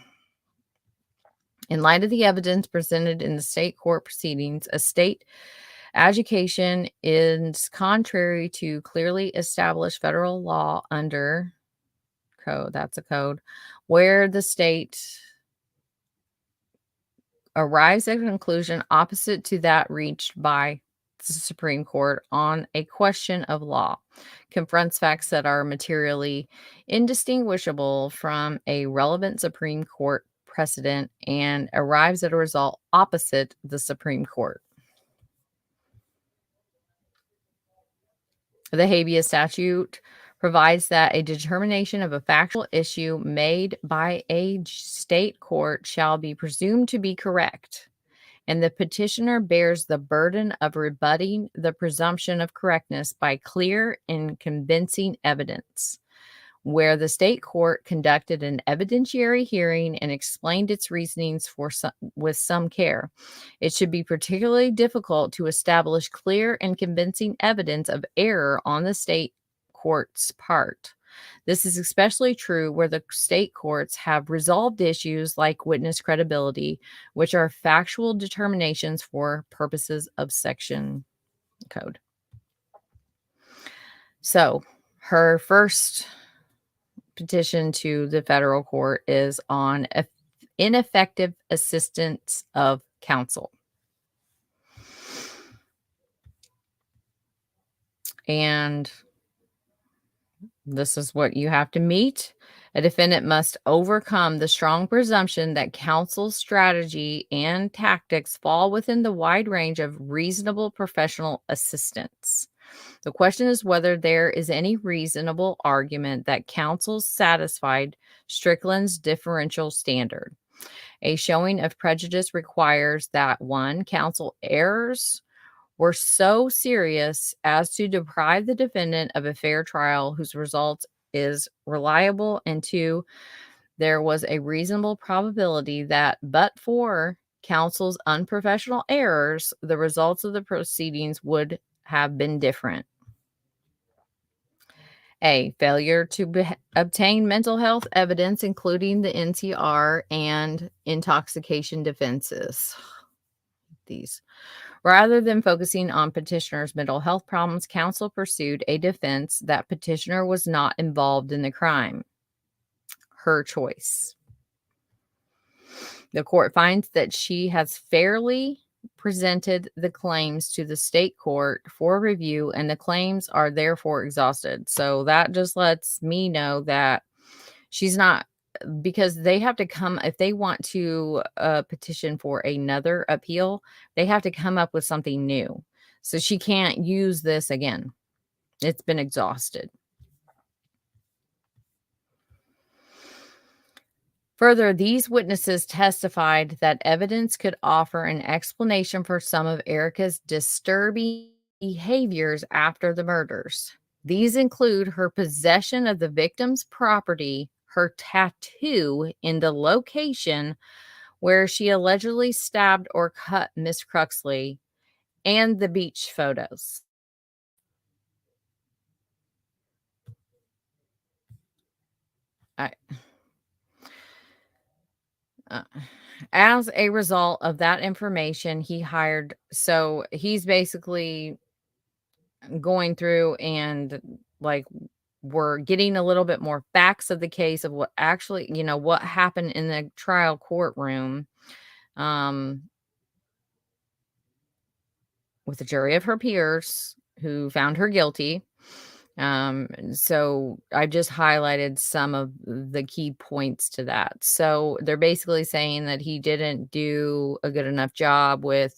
In light of the evidence presented in the state court proceedings, a state adjudication is contrary to clearly established federal law under code, that's a code, where the state arrives at a conclusion opposite to that reached by the Supreme Court on a question of law, confronts facts that are materially indistinguishable from a relevant Supreme Court precedent, and arrives at a result opposite the Supreme Court. The habeas statute provides that a determination of a factual issue made by a state court shall be presumed to be correct, and the petitioner bears the burden of rebutting the presumption of correctness by clear and convincing evidence. Where the state court conducted an evidentiary hearing and explained its reasonings with some care, it should be particularly difficult to establish clear and convincing evidence of error on the state court's part. This is especially true where the state courts have resolved issues like witness credibility, which are factual determinations for purposes of section code. So her first petition to the federal court is on ineffective assistance of counsel. And this is what you have to meet. A defendant must overcome the strong presumption that counsel's strategy and tactics fall within the wide range of reasonable professional assistance. The question is whether there is any reasonable argument that counsel satisfied Strickland's differential standard. A showing of prejudice requires that 1, counsel errors were so serious as to deprive the defendant of a fair trial whose result is reliable, and 2, there was a reasonable probability that but for counsel's unprofessional errors, the results of the proceedings would have been different. A, failure to obtain mental health evidence, including the NCR and intoxication defenses. These. Rather than focusing on petitioner's mental health problems, counsel pursued a defense that petitioner was not involved in the crime. Her choice. The court finds that she has fairly presented the claims to the state court for review, and the claims are therefore exhausted. So that just lets me know that she's not, because they have to come, if they want to petition for another appeal, they have to come up with something new. So she can't use this again. It's been exhausted. Further, these witnesses testified that evidence could offer an explanation for some of Erika's disturbing behaviors after the murders. These include her possession of the victim's property, her tattoo in the location where she allegedly stabbed or cut Miss Cruxley, and the beach photos. As a result of that information, he's basically going through and like we're getting a little bit more facts of the case of what actually, what happened in the trial courtroom, um, with a jury of her peers who found her guilty. So I've just highlighted some of the key points to that. So they're basically saying that he didn't do a good enough job with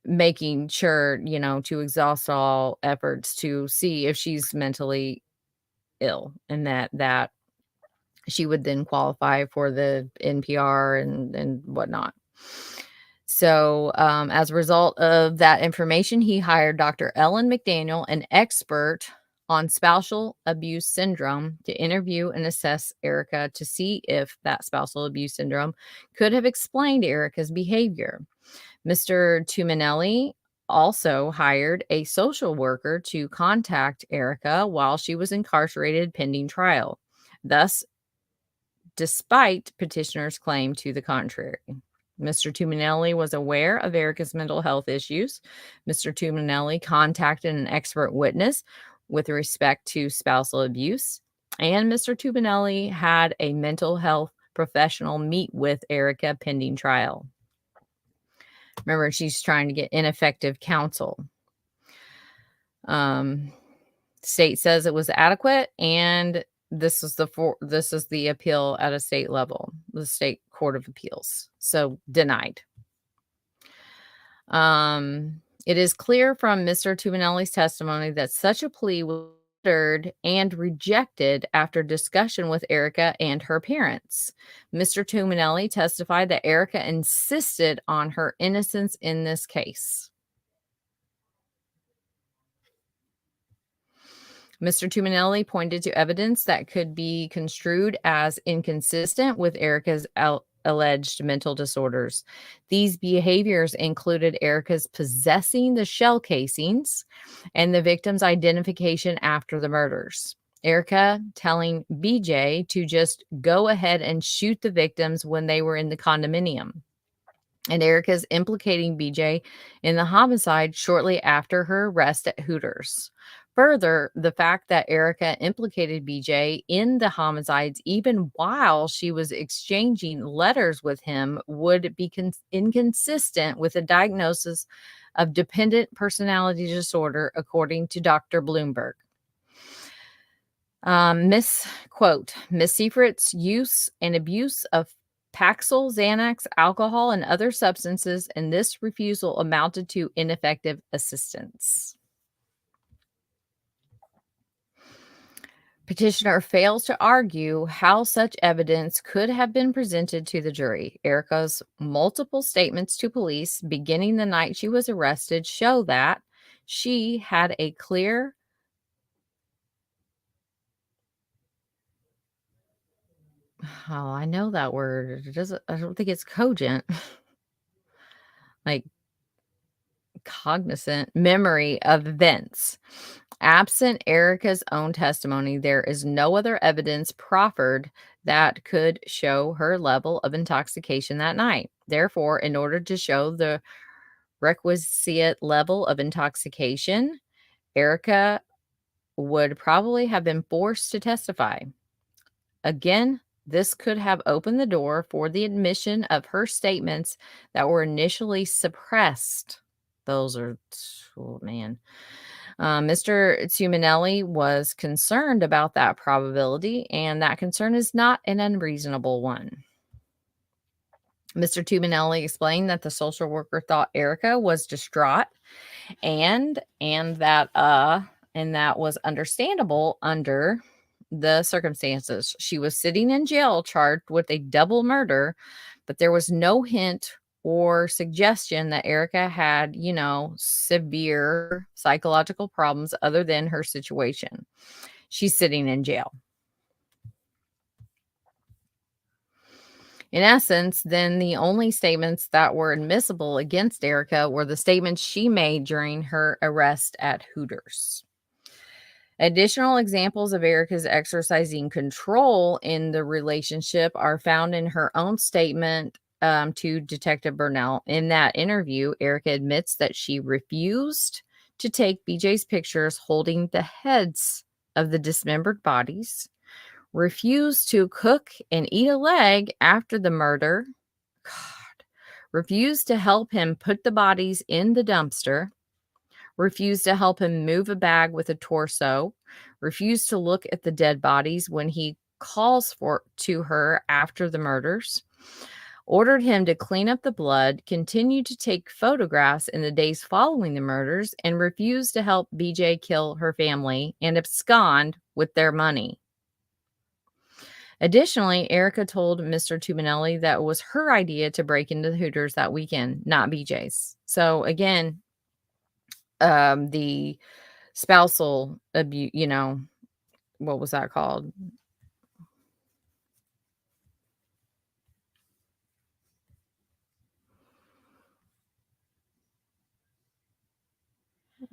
making sure, to exhaust all efforts to see if she's mentally ill and that she would then qualify for the NPR and whatnot. So, as a result of that information, he hired Dr. Ellen McDaniel, an expert on spousal abuse syndrome, to interview and assess Erika to see if that spousal abuse syndrome could have explained Erika's behavior. Mr. Tuminelli also hired a social worker to contact Erika while she was incarcerated pending trial. Thus, despite petitioner's claim to the contrary. Mr. Tuminelli was aware of Erika's mental health issues. Mr. Tuminelli contacted an expert witness with respect to spousal abuse, and Mr. Tuminelli had a mental health professional meet with Erika pending trial. Remember, she's trying to get ineffective counsel. State says it was adequate, and this is the appeal at a state level, the state court of appeals. So denied. It is clear from Mr. Tuminelli's testimony that such a plea was considered and rejected after discussion with Erika and her parents. Mr. Tuminelli testified that Erika insisted on her innocence in this case. Mr. Tuminelli pointed to evidence that could be construed as inconsistent with Erika's alleged mental disorders. These behaviors included Erika's possessing the shell casings and the victim's identification after the murders. Erika telling BJ to just go ahead and shoot the victims when they were in the condominium. And Erika's implicating BJ in the homicide shortly after her arrest at Hooters. Further, the fact that Erika implicated BJ in the homicides even while she was exchanging letters with him would be inconsistent with a diagnosis of dependent personality disorder, according to Dr. Bloomberg. Miss Seifrit's use and abuse of Paxil, Xanax, alcohol, and other substances, and this refusal amounted to ineffective assistance. Petitioner fails to argue how such evidence could have been presented to the jury. Erika's multiple statements to police beginning the night she was arrested show that she had a clear I know that word. I don't think it's cogent. Like cognizant memory of events. Absent Erika's own testimony, there is no other evidence proffered that could show her level of intoxication that night. Therefore, in order to show the requisite level of intoxication, Erika would probably have been forced to testify. Again, this could have opened the door for the admission of her statements that were initially suppressed. Those are, oh man. Mr. Tuminelli was concerned about that probability, and that concern is not an unreasonable one. Mr. Tuminelli explained that the social worker thought Erika was distraught and that was understandable under the circumstances. She was sitting in jail charged with a double murder, but there was no hint or suggestion that Erika had, severe psychological problems other than her situation. She's sitting in jail. In essence, then the only statements that were admissible against Erika were the statements she made during her arrest at Hooters. Additional examples of Erika's exercising control in the relationship are found in her own statement to Detective Burnell. In that interview, Erika admits that she refused to take BJ's pictures holding the heads of the dismembered bodies, refused to cook and eat a leg after the murder, God, refused to help him put the bodies in the dumpster, refused to help him move a bag with a torso, refused to look at the dead bodies when he calls to her after the murders, ordered him to clean up the blood, continued to take photographs in the days following the murders, and refused to help BJ kill her family and abscond with their money. Additionally, Erika told Mr. Tubinelli that it was her idea to break into the Hooters that weekend, not BJ's. So again, the spousal abuse, what was that called?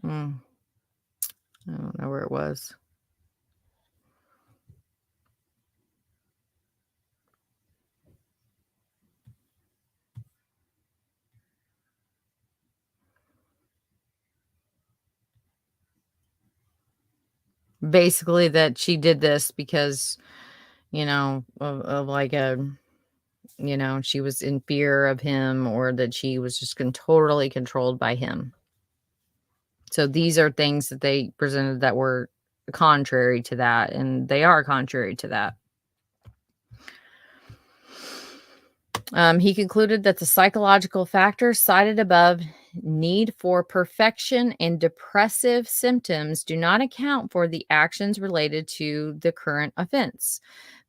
I don't know where it was. Basically, that she did this because, of like she was in fear of him, or that she was just totally controlled by him. So these are things that they presented that were contrary to that, and they are contrary to that. He concluded that the psychological factors cited above, need for perfection and depressive symptoms, do not account for the actions related to the current offense.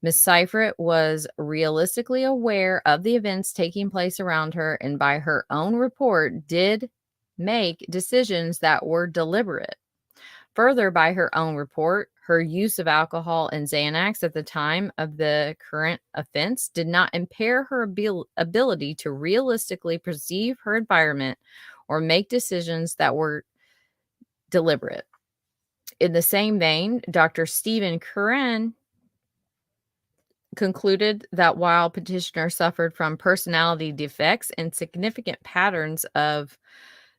Ms. Seifert was realistically aware of the events taking place around her, and by her own report did make decisions that were deliberate. Further, by her own report, her use of alcohol and Xanax at the time of the current offense did not impair her ability to realistically perceive her environment or make decisions that were deliberate. In the same vein, Dr. Stephen Curran concluded that while petitioner suffered from personality defects and significant patterns of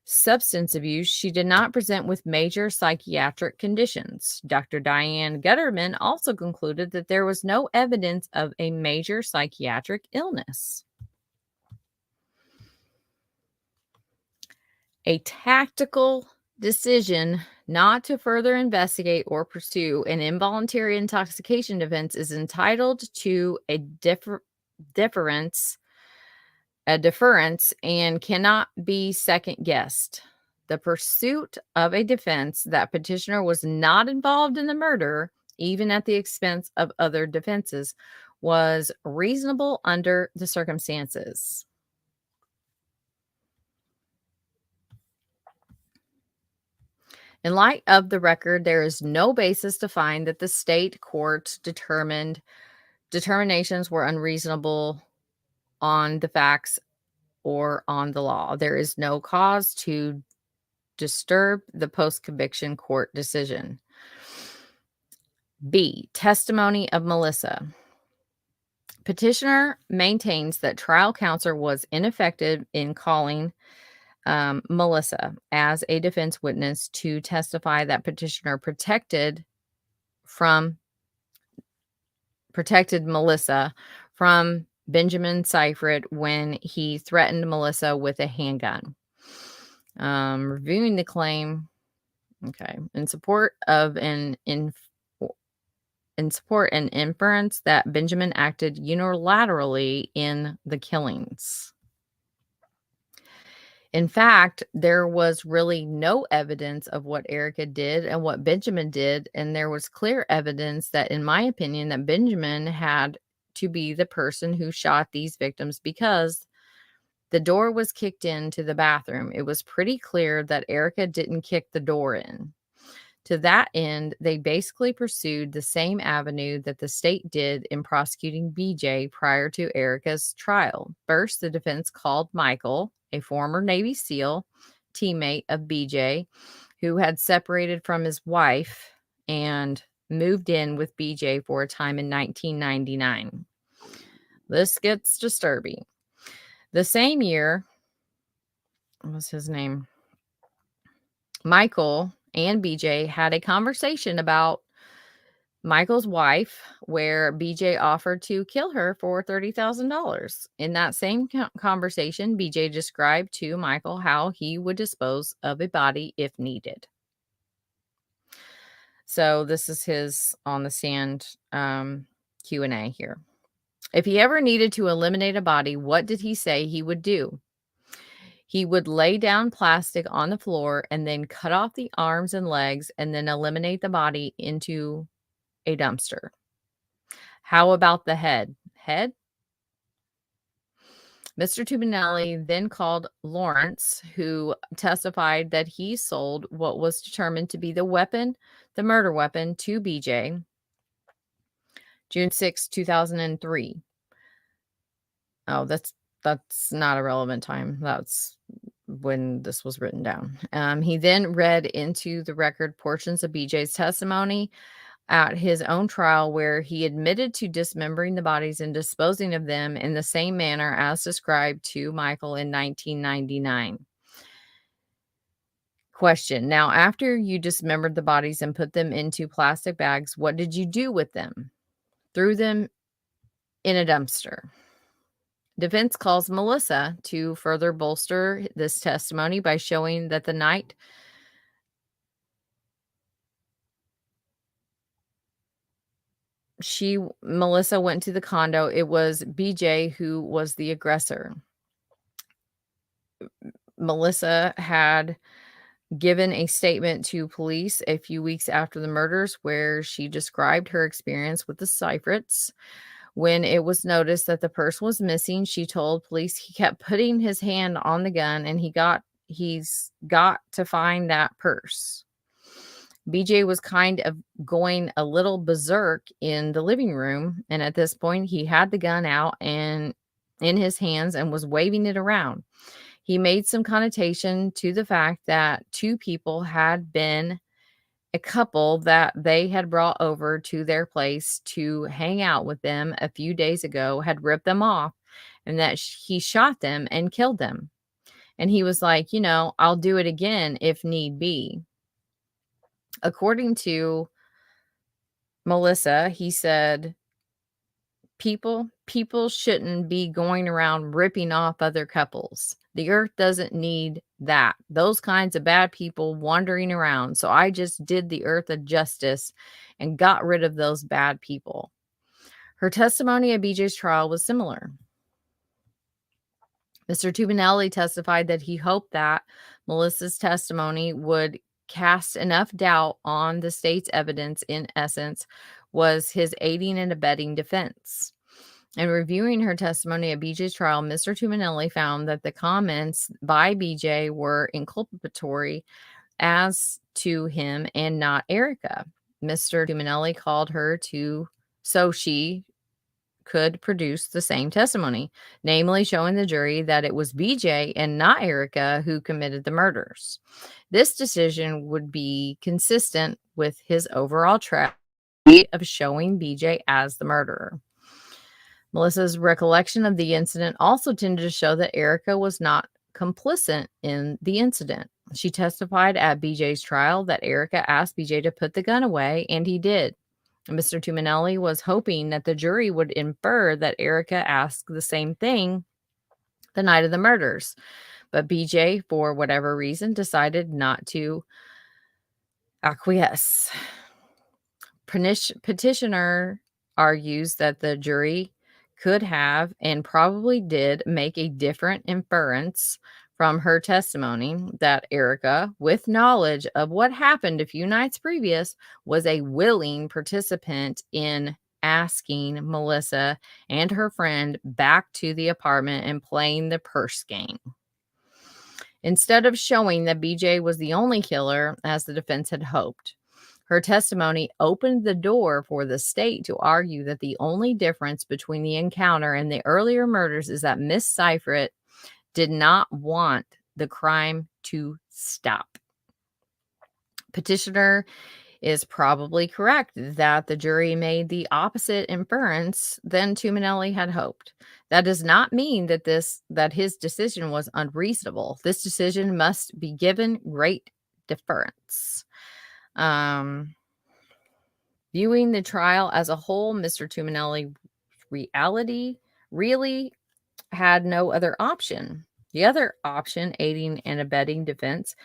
substance abuse, she did not present with major psychiatric conditions. Dr. Diane Gutterman also concluded that there was no evidence of a major psychiatric illness. A tactical decision not to further investigate or pursue an involuntary intoxication defense is entitled to a deference and cannot be second guessed. The pursuit of a defense that petitioner was not involved in the murder, even at the expense of other defenses, was reasonable under the circumstances. In light of the record, there is no basis to find that the state court's determinations were unreasonable on the facts or on the law. There is no cause to disturb the post-conviction court decision. B. Testimony of Melissa. Petitioner maintains that trial counsel was ineffective in calling Melissa as a defense witness to testify that petitioner protected Melissa from Benjamin Seifert when he threatened Melissa with a handgun. Reviewing the claim, in support an inference that Benjamin acted unilaterally in the killings. In fact, there was really no evidence of what Erika did and what Benjamin did, and there was clear evidence that, in my opinion, that Benjamin had to be the person who shot these victims because the door was kicked into the bathroom. It was pretty clear that Erika didn't kick the door in. To that end, they basically pursued the same avenue that the state did in prosecuting BJ prior to Erika's trial. First, the defense called Michael, a former Navy SEAL teammate of BJ, who had separated from his wife and moved in with BJ for a time in 1999. This gets disturbing. The same year, what was his name? Michael and BJ had a conversation about Michael's wife, where BJ offered to kill her for $30,000. In that same conversation, BJ described to Michael how he would dispose of a body if needed. So this is his on the stand Q&A here. If he ever needed to eliminate a body, what did he say he would do? He would lay down plastic on the floor and then cut off the arms and legs and then eliminate the body into a dumpster. How about the head? Head? Mr. Tubinelli then called Lawrence, who testified that he sold what was determined to be the weapon, the murder weapon, to BJ, June 6, 2003. Oh, that's not a relevant time. That's when this was written down. He then read into the record portions of BJ's testimony at his own trial, where he admitted to dismembering the bodies and disposing of them in the same manner as described to Michael in 1999. Question. Now, after you dismembered the bodies and put them into plastic bags, what did you do with them? Threw them in a dumpster. Defense calls Melissa to further bolster this testimony by showing that the night Melissa went to the condo, it was BJ who was the aggressor. Melissa had given a statement to police a few weeks after the murders where she described her experience with the Seifrits. When it was noticed that the purse was missing, she told police he kept putting his hand on the gun and he's got to find that purse. BJ was kind of going a little berserk in the living room, and at this point he had the gun out and in his hands and was waving it around. He made some connotation to the fact that two people had been a couple that they had brought over to their place to hang out with them a few days ago, had ripped them off, and that he shot them and killed them. And he was like, I'll do it again if need be. According to Melissa, he said, people shouldn't be going around ripping off other couples. The earth doesn't need that. Those kinds of bad people wandering around. So I just did the earth a justice and got rid of those bad people. Her testimony at BJ's trial was similar. Mr. Tubinelli testified that he hoped that Melissa's testimony would cast enough doubt on the state's evidence, in essence, was his aiding and abetting defense. In reviewing her testimony at BJ's trial, Mr. Tubinelli found that the comments by BJ were inculpatory as to him and not Erika. Mr. Tubinelli called her so she could produce the same testimony, namely showing the jury that it was BJ and not Erika who committed the murders. This decision would be consistent with his overall strategy of showing BJ as the murderer. Melissa's recollection of the incident also tended to show that Erika was not complicit in the incident. She testified at BJ's trial that Erika asked BJ to put the gun away, and he did. Mr. Tubinelli was hoping that the jury would infer that Erika asked the same thing the night of the murders, but BJ, for whatever reason, decided not to acquiesce. Petitioner argues that the jury could have and probably did make a different inference from her testimony that Erika, with knowledge of what happened a few nights previous, was a willing participant in asking Melissa and her friend back to the apartment and playing the purse game. Instead of showing that BJ was the only killer, as the defense had hoped, her testimony opened the door for the state to argue that the only difference between the encounter and the earlier murders is that Miss Seifert did not want the crime to stop. Petitioner is probably correct that the jury made the opposite inference than Tuminelli had hoped. That does not mean that his decision was unreasonable. This decision must be given great deference. Viewing the trial as a whole, Mr. Tuminelli really had no other option. The other option, aiding and abetting defense,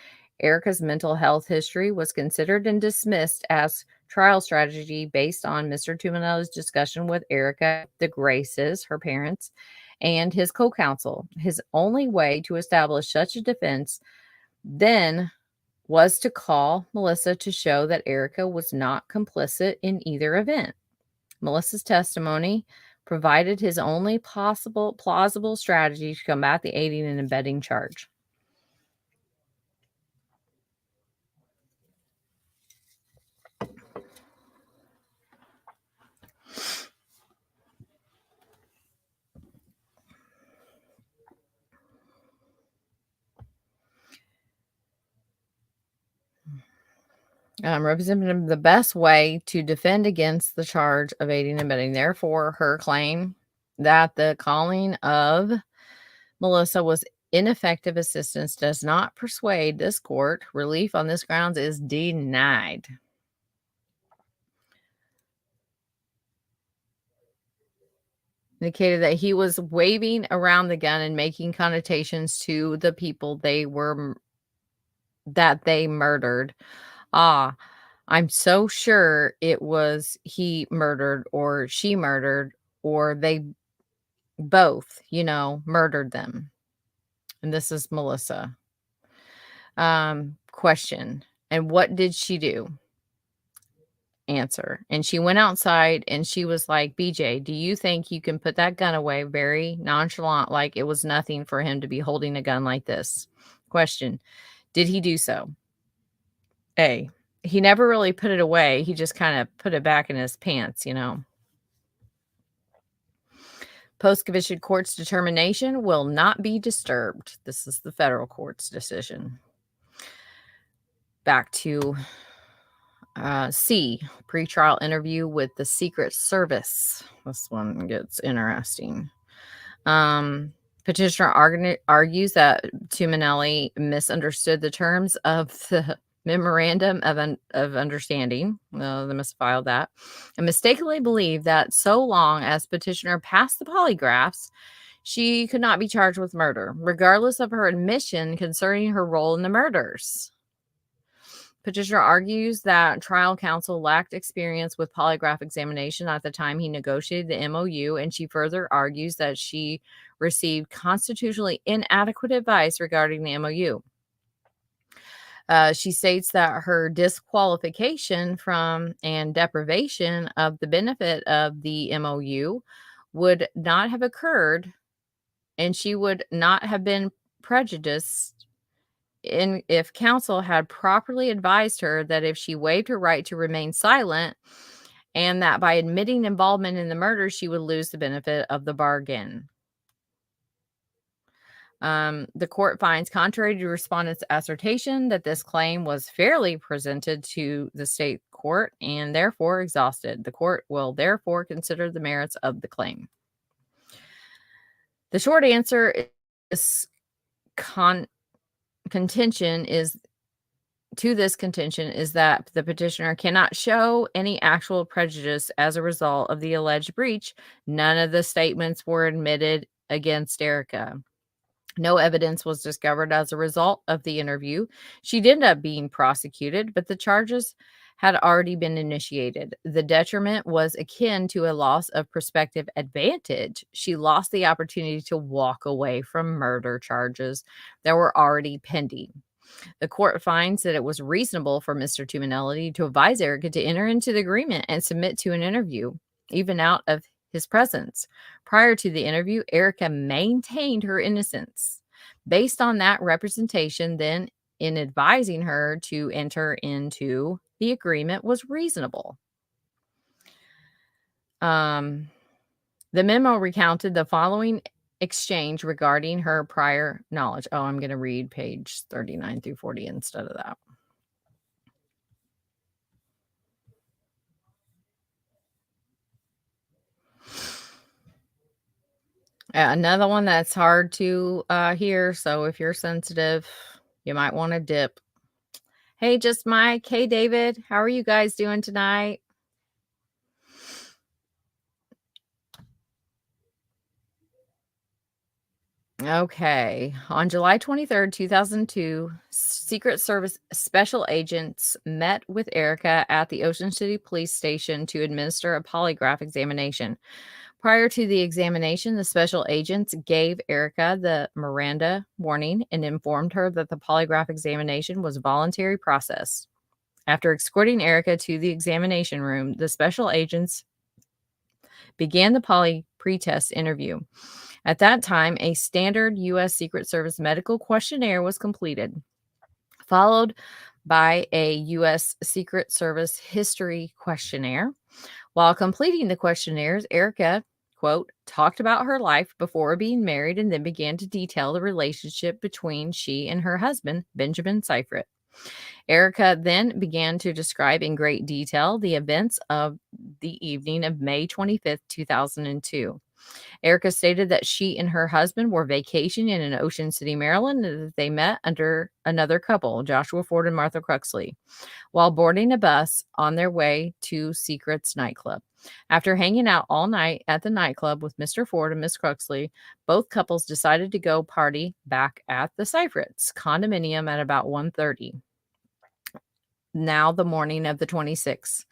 Erika's mental health history was considered and dismissed as trial strategy based on Mr. Tuminelli's discussion with Erika, the Graces, her parents, and his co-counsel. His only way to establish such a defense then was to call Melissa to show that Erika was not complicit in either event. Melissa's testimony provided his only plausible strategy to combat the aiding and abetting charge. Representative, the best way to defend against the charge of aiding and abetting, therefore, her claim that the calling of Melissa was ineffective assistance does not persuade this court. Relief on this grounds is denied. Indicated that he was waving around the gun and making connotations to the people that they murdered. I'm so sure it was he murdered or she murdered or they both, murdered them. And this is Melissa. Question. And what did she do? Answer. And she went outside and she was like, BJ, do you think you can put that gun away? Very nonchalant, like it was nothing for him to be holding a gun like this. Question. Did he do so? A. He never really put it away. He just kind of put it back in his pants, Post-conviction court's determination will not be disturbed. This is the federal court's decision. Back to C, pretrial interview with the Secret Service. This one gets interesting. Petitioner argues that Tuminelli misunderstood the terms of the memorandum of understanding. They must have filed that. And mistakenly believed that so long as petitioner passed the polygraphs, she could not be charged with murder, regardless of her admission concerning her role in the murders. Petitioner argues that trial counsel lacked experience with polygraph examination at the time he negotiated the MOU, and she further argues that she received constitutionally inadequate advice regarding the MOU. She states that her disqualification from and deprivation of the benefit of the MOU would not have occurred, and she would not have been prejudiced if counsel had properly advised her that if she waived her right to remain silent and that by admitting involvement in the murder, she would lose the benefit of the bargain. The court finds, contrary to respondent's assertion, that this claim was fairly presented to the state court and therefore exhausted. The court will therefore consider the merits of the claim. The short answer is contention is that the petitioner cannot show any actual prejudice as a result of the alleged breach. None of the statements were admitted against Erika. No evidence was discovered as a result of the interview. She did end up being prosecuted, but the charges had already been initiated. The detriment was akin to a loss of prospective advantage. She lost the opportunity to walk away from murder charges that were already pending. The court finds that it was reasonable for Mr. Tuminelli to advise Erika to enter into the agreement and submit to an interview, even out of his presence. Prior to the interview, Erika maintained her innocence. Based on that representation, then, in advising her to enter into the agreement was reasonable. The memo recounted the following exchange regarding her prior knowledge. Oh, I'm going to read page 39 through 40 instead of that. Another one that's hard to hear. So if you're sensitive, you might want to dip. Hey, just Mike. Hey, David. How are you guys doing tonight? Okay. On July 23rd, 2002, Secret Service special agents met with Erika at the Ocean City Police Station to administer a polygraph examination. Prior to the examination, the special agents gave Erika the Miranda warning and informed her that the polygraph examination was a voluntary process. After escorting Erika to the examination room, the special agents began the poly pretest interview. At that time, a standard U.S. Secret Service medical questionnaire was completed, followed by a U.S. Secret Service history questionnaire. While completing the questionnaires, Erika, quote, talked about her life before being married and then began to detail the relationship between she and her husband, Benjamin Seifert. Erika then began to describe in great detail the events of the evening of May 25th, 2002. Erika stated that she and her husband were vacationing in Ocean City, Maryland, and that they met under another couple, Joshua Ford and Martha Cruxley, while boarding a bus on their way to Secret's nightclub. After hanging out all night at the nightclub with Mr. Ford and Miss Cruxley, both couples decided to go party back at the Seifert's condominium at about 1:30. Now the morning of the 26th.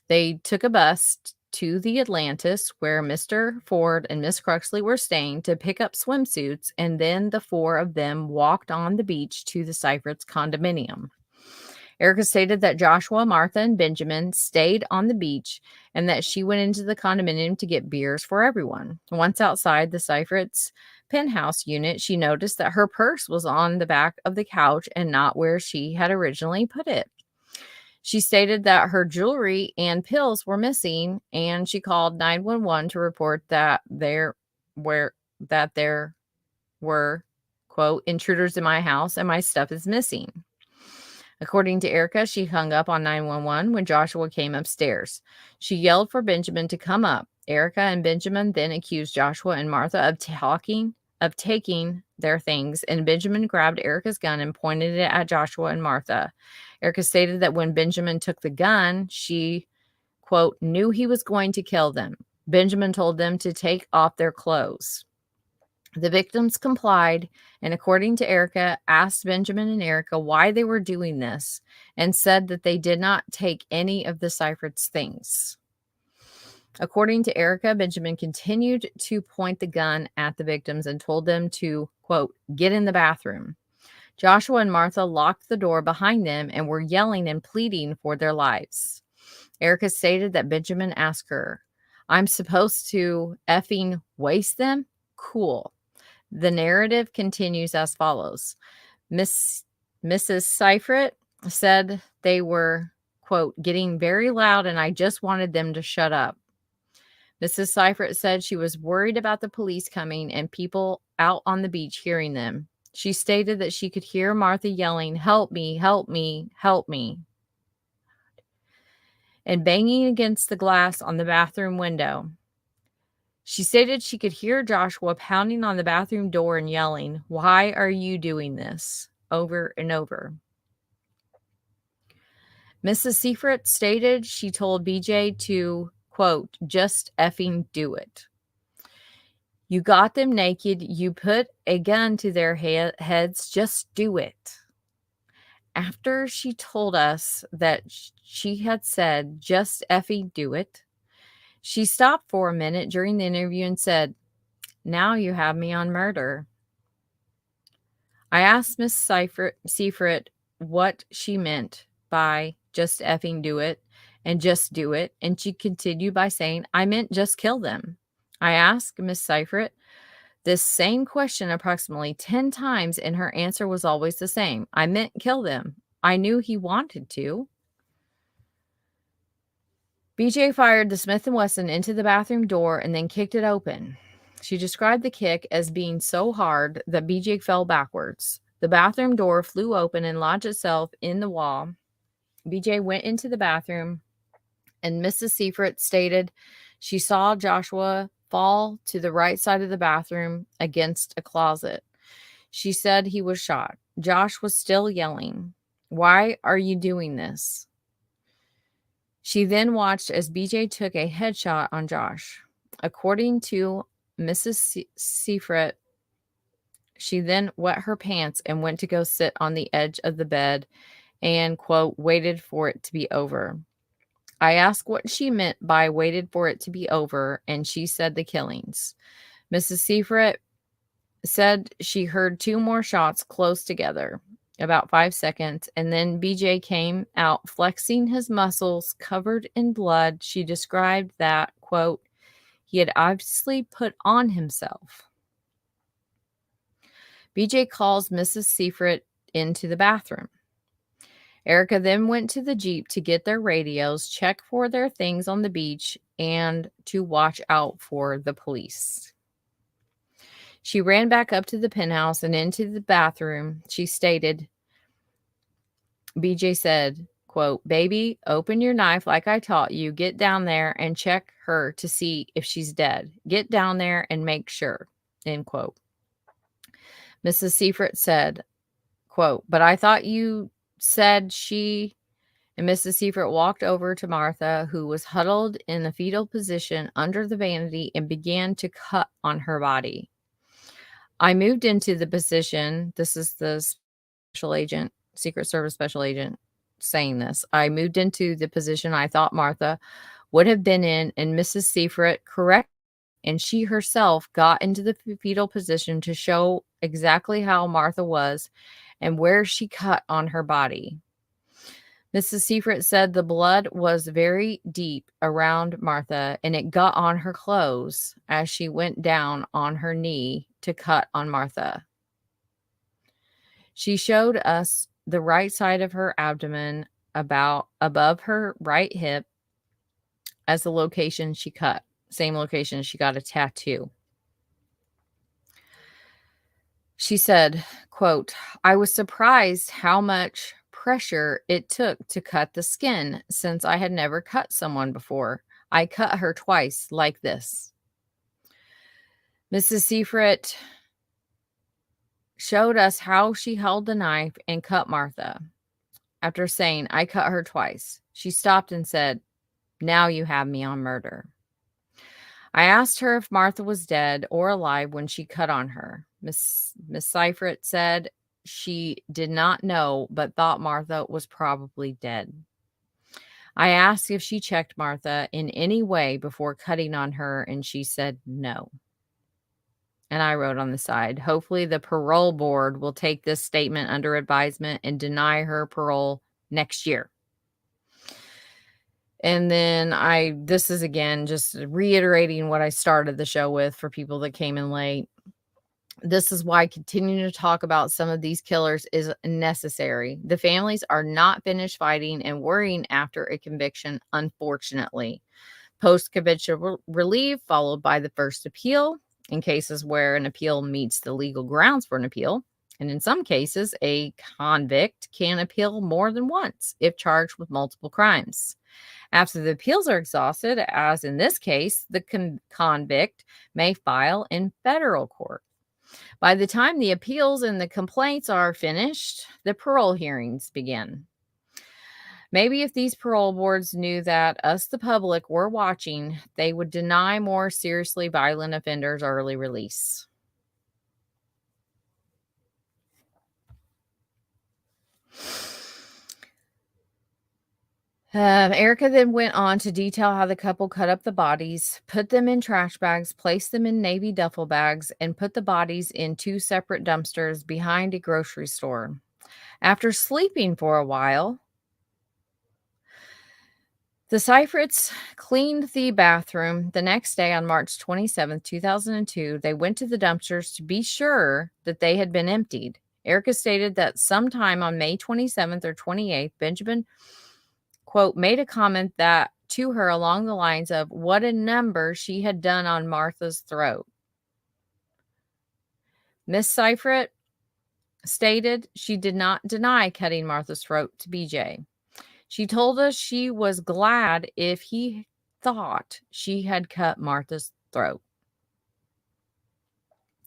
They took a bus to the Atlantis where Mr. Ford and Miss Cruxley were staying to pick up swimsuits, and then the four of them walked on the beach to the Seifert's condominium. Erika stated that Joshua, Martha, and Benjamin stayed on the beach and that she went into the condominium to get beers for everyone. Once outside the Seifert's penthouse unit, she noticed that her purse was on the back of the couch and not where she had originally put it. She stated that her jewelry and pills were missing, and she called 911 to report that there were, quote, intruders in my house and my stuff is missing. According to Erika, she hung up on 911 when Joshua came upstairs. She yelled for Benjamin to come up. Erika and Benjamin then accused Joshua and Martha of taking their things, and Benjamin grabbed Erika's gun and pointed it at Joshua and Martha. Erika stated that when Benjamin took the gun, she, quote, knew he was going to kill them. Benjamin told them to take off their clothes. The victims complied, and according to Erika, asked Benjamin and Erika why they were doing this and said that they did not take any of the Seifert's things. According to Erika, Benjamin continued to point the gun at the victims and told them to, quote, get in the bathroom. Joshua and Martha locked the door behind them and were yelling and pleading for their lives. Erika stated that Benjamin asked her, I'm supposed to effing waste them? Cool. The narrative continues as follows. Mrs. Seifert said they were, quote, getting very loud and I just wanted them to shut up. Mrs. Seifert said she was worried about the police coming and people out on the beach hearing them. She stated that she could hear Martha yelling, help me, help me, help me, and banging against the glass on the bathroom window. She stated she could hear Joshua pounding on the bathroom door and yelling, why are you doing this? Over and over. Mrs. Sifrit stated she told BJ to, quote, just effing do it. You got them naked. You put a gun to their heads. Just do it. After she told us that she had said, just effing do it, she stopped for a minute during the interview and said, now you have me on murder. I asked Miss Seifert what she meant by just effing do it and just do it, and she continued by saying, I meant just kill them. I asked Miss Seifert this same question approximately 10 times, and her answer was always the same. I meant kill them. I knew he wanted to. BJ fired the Smith & Wesson into the bathroom door and then kicked it open. She described the kick as being so hard that BJ fell backwards. The bathroom door flew open and lodged itself in the wall. BJ went into the bathroom, and Mrs. Seifert stated she saw Joshua fall to the right side of the bathroom against a closet. She said he was shot. Josh was still yelling, "Why are you doing this?" She then watched as BJ took a headshot on Josh. According to Mrs. Sifrit, she then wet her pants and went to go sit on the edge of the bed and, quote, waited for it to be over. I asked what she meant by waited for it to be over, and she said the killings. Mrs. Seifert said she heard two more shots close together, about 5 seconds, and then BJ came out flexing his muscles covered in blood. She described that, quote, he had obviously put on himself. BJ calls Mrs. Seifert into the bathroom. Erika then went to the Jeep to get their radios, check for their things on the beach, and to watch out for the police. She ran back up to the penthouse and into the bathroom. She stated, BJ said, quote, baby, open your knife like I taught you. Get down there and check her to see if she's dead. Get down there and make sure, end quote. Mrs. Seifert said, quote, but I thought you said she... And Mrs. Seifert walked over to Martha, who was huddled in a fetal position under the vanity, and began to cut on her body. I moved into the position. This is the special agent, Secret Service special agent saying this. I moved into the position I thought Martha would have been in, and Mrs. Seifert corrected, and she herself got into the fetal position to show exactly how Martha was and where she cut on her body. Mrs. Seifert said the blood was very deep around Martha, and it got on her clothes as she went down on her knee to cut on Martha. She showed us the right side of her abdomen, about above her right hip, as the location she cut. Same location she got a tattoo. She said, quote, I was surprised how much pressure it took to cut the skin, since I had never cut someone before. I cut her twice like this. Mrs. Seifert showed us how she held the knife and cut Martha. After saying, I cut her twice, she stopped and said, now you have me on murder. I asked her if Martha was dead or alive when she cut on her. Miss Seifert said she did not know, but thought Martha was probably dead. I asked if she checked Martha in any way before cutting on her, and she said no. And I wrote on the side, hopefully the parole board will take this statement under advisement and deny her parole next year. And then this is again, just reiterating what I started the show with for people that came in late. This is why continuing to talk about some of these killers is necessary. The families are not finished fighting and worrying after a conviction, unfortunately. Post-conviction relief followed by the first appeal in cases where an appeal meets the legal grounds for an appeal. And in some cases, a convict can appeal more than once if charged with multiple crimes. After the appeals are exhausted, as in this case, the convict may file in federal court. By the time the appeals and the complaints are finished, the parole hearings begin. Maybe if these parole boards knew that us, the public, were watching, they would deny more seriously violent offenders early release. Erika then went on to detail how the couple cut up the bodies, put them in trash bags, placed them in navy duffel bags, and put the bodies in two separate dumpsters behind a grocery store. After sleeping for a while, the Seiferts cleaned the bathroom. The next day, on March 27, 2002, they went to the dumpsters to be sure that they had been emptied. Erika stated that sometime on May 27th or 28th, Benjamin, quote, made a comment that to her along the lines of what a number she had done on Martha's throat. Miss Seifert stated she did not deny cutting Martha's throat to BJ. She told us she was glad if he thought she had cut Martha's throat.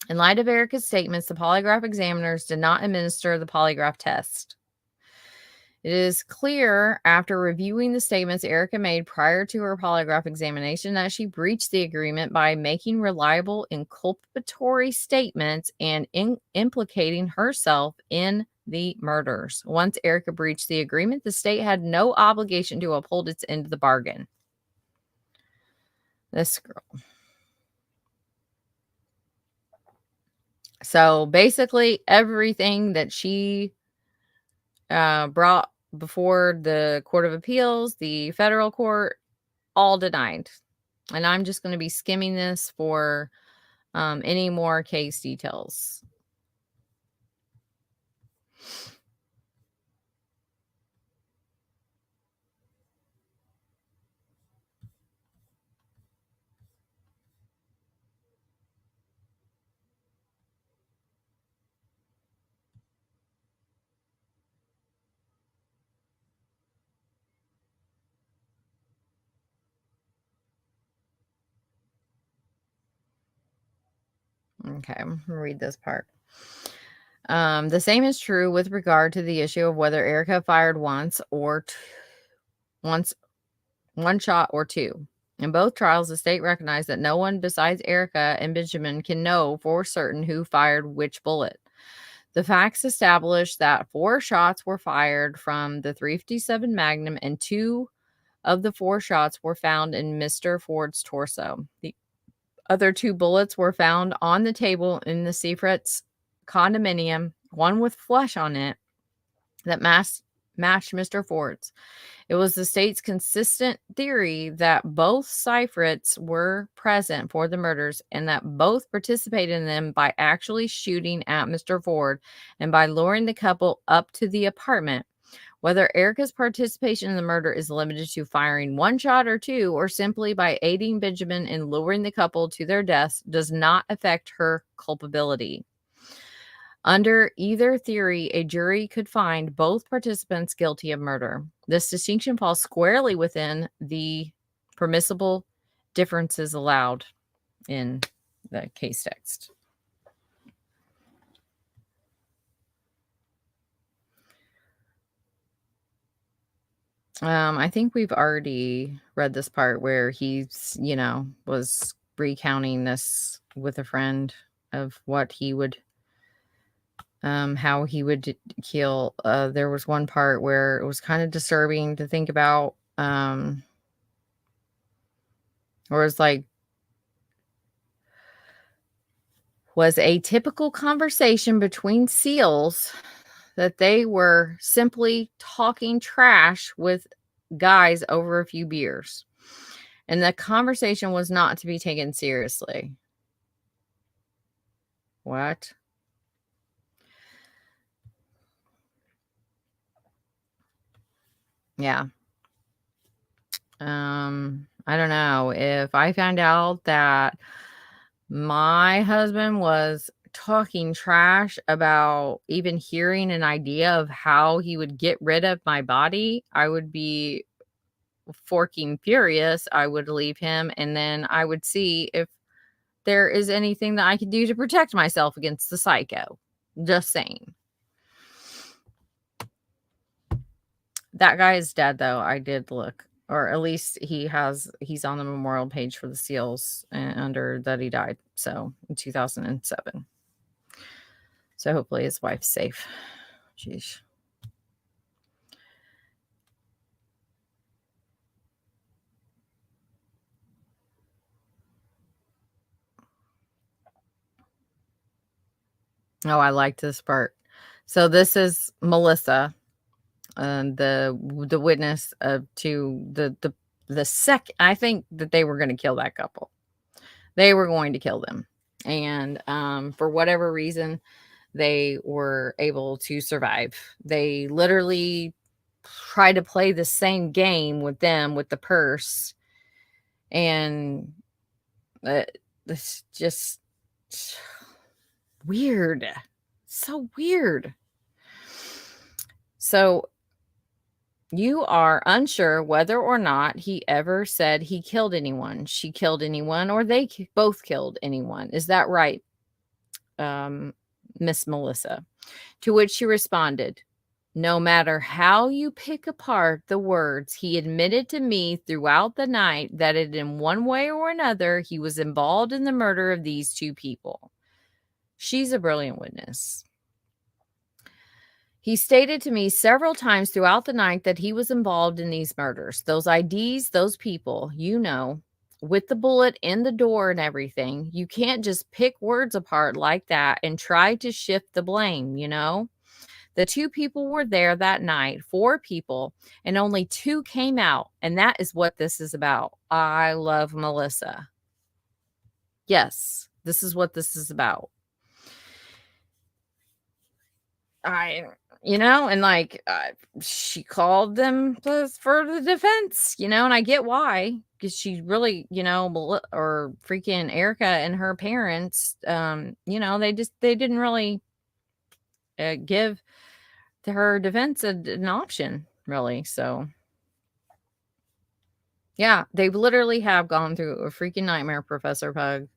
In light of Erika's statements, the polygraph examiners did not administer the polygraph test. It is clear after reviewing the statements Erika made prior to her polygraph examination that she breached the agreement by making reliable inculpatory statements and implicating herself in the murders. Once Erika breached the agreement, the state had no obligation to uphold its end of the bargain. This girl. So basically, everything that she brought before the Court of Appeals, the federal court, all denied. And I'm just going to be skimming this for any more case details. Okay, I'm going to read this part. The same is true with regard to the issue of whether Erika fired once, one shot or two. In both trials, the state recognized that no one besides Erika and Benjamin can know for certain who fired which bullet. The facts established that 4 shots were fired from the .357 Magnum and 2 of the 4 shots were found in Mr. Ford's torso. The other 2 bullets were found on the table in the Seifrit's condominium, one with flesh on it that matched Mr. Ford's. It was the state's consistent theory that both Seifrits were present for the murders and that both participated in them by actually shooting at Mr. Ford and by luring the couple up to the apartment. Whether Erika's participation in the murder is limited to firing 1 shot or 2, or simply by aiding Benjamin in luring the couple to their deaths, does not affect her culpability. Under either theory, a jury could find both participants guilty of murder. This distinction falls squarely within the permissible differences allowed in the case text. I think we've already read this part where he's, was recounting this with a friend of what he would how he would kill. There was one part where it was kind of disturbing to think about, or it's like, was a typical conversation between SEALs that they were simply talking trash with guys over a few beers. And the conversation was not to be taken seriously. What? Yeah. I don't know. If I found out that my husband was talking trash about even hearing an idea of how he would get rid of my body, I would be forking furious. I would leave him, and then I would see if there is anything that I could do to protect myself against the psycho. Just saying. That guy is dead, though. I did look, or at least he's on the memorial page for the SEALs under that he died. So in 2007. So hopefully his wife's safe. Jeez. Oh, I like this part. So this is Melissa, the witness to the second. I think that they were going to kill that couple. They were going to kill them, and for whatever reason, they were able to survive. They literally tried to play the same game with them with the purse, and it's just weird. So weird. So you are unsure whether or not he ever said he killed anyone, she killed anyone, or they both killed anyone. Is that right? Miss Melissa, to which she responded, "No matter how you pick apart the words, he admitted to me throughout the night that in one way or another, he was involved in the murder of these two people." She's a brilliant witness. "He stated to me several times throughout the night that he was involved in these murders. Those IDs, those people, with the bullet in the door and everything. You can't just pick words apart like that and try to shift the blame, The two people were there that night, 4 people, and only 2 came out, and that is what this is about. I love Melissa. Yes, this is what this is about. She called them for the defense, and I get why, because she really, or freaking Erika and her parents, they didn't really give her defense an option, really. So, yeah, they literally have gone through a freaking nightmare, Professor Pug.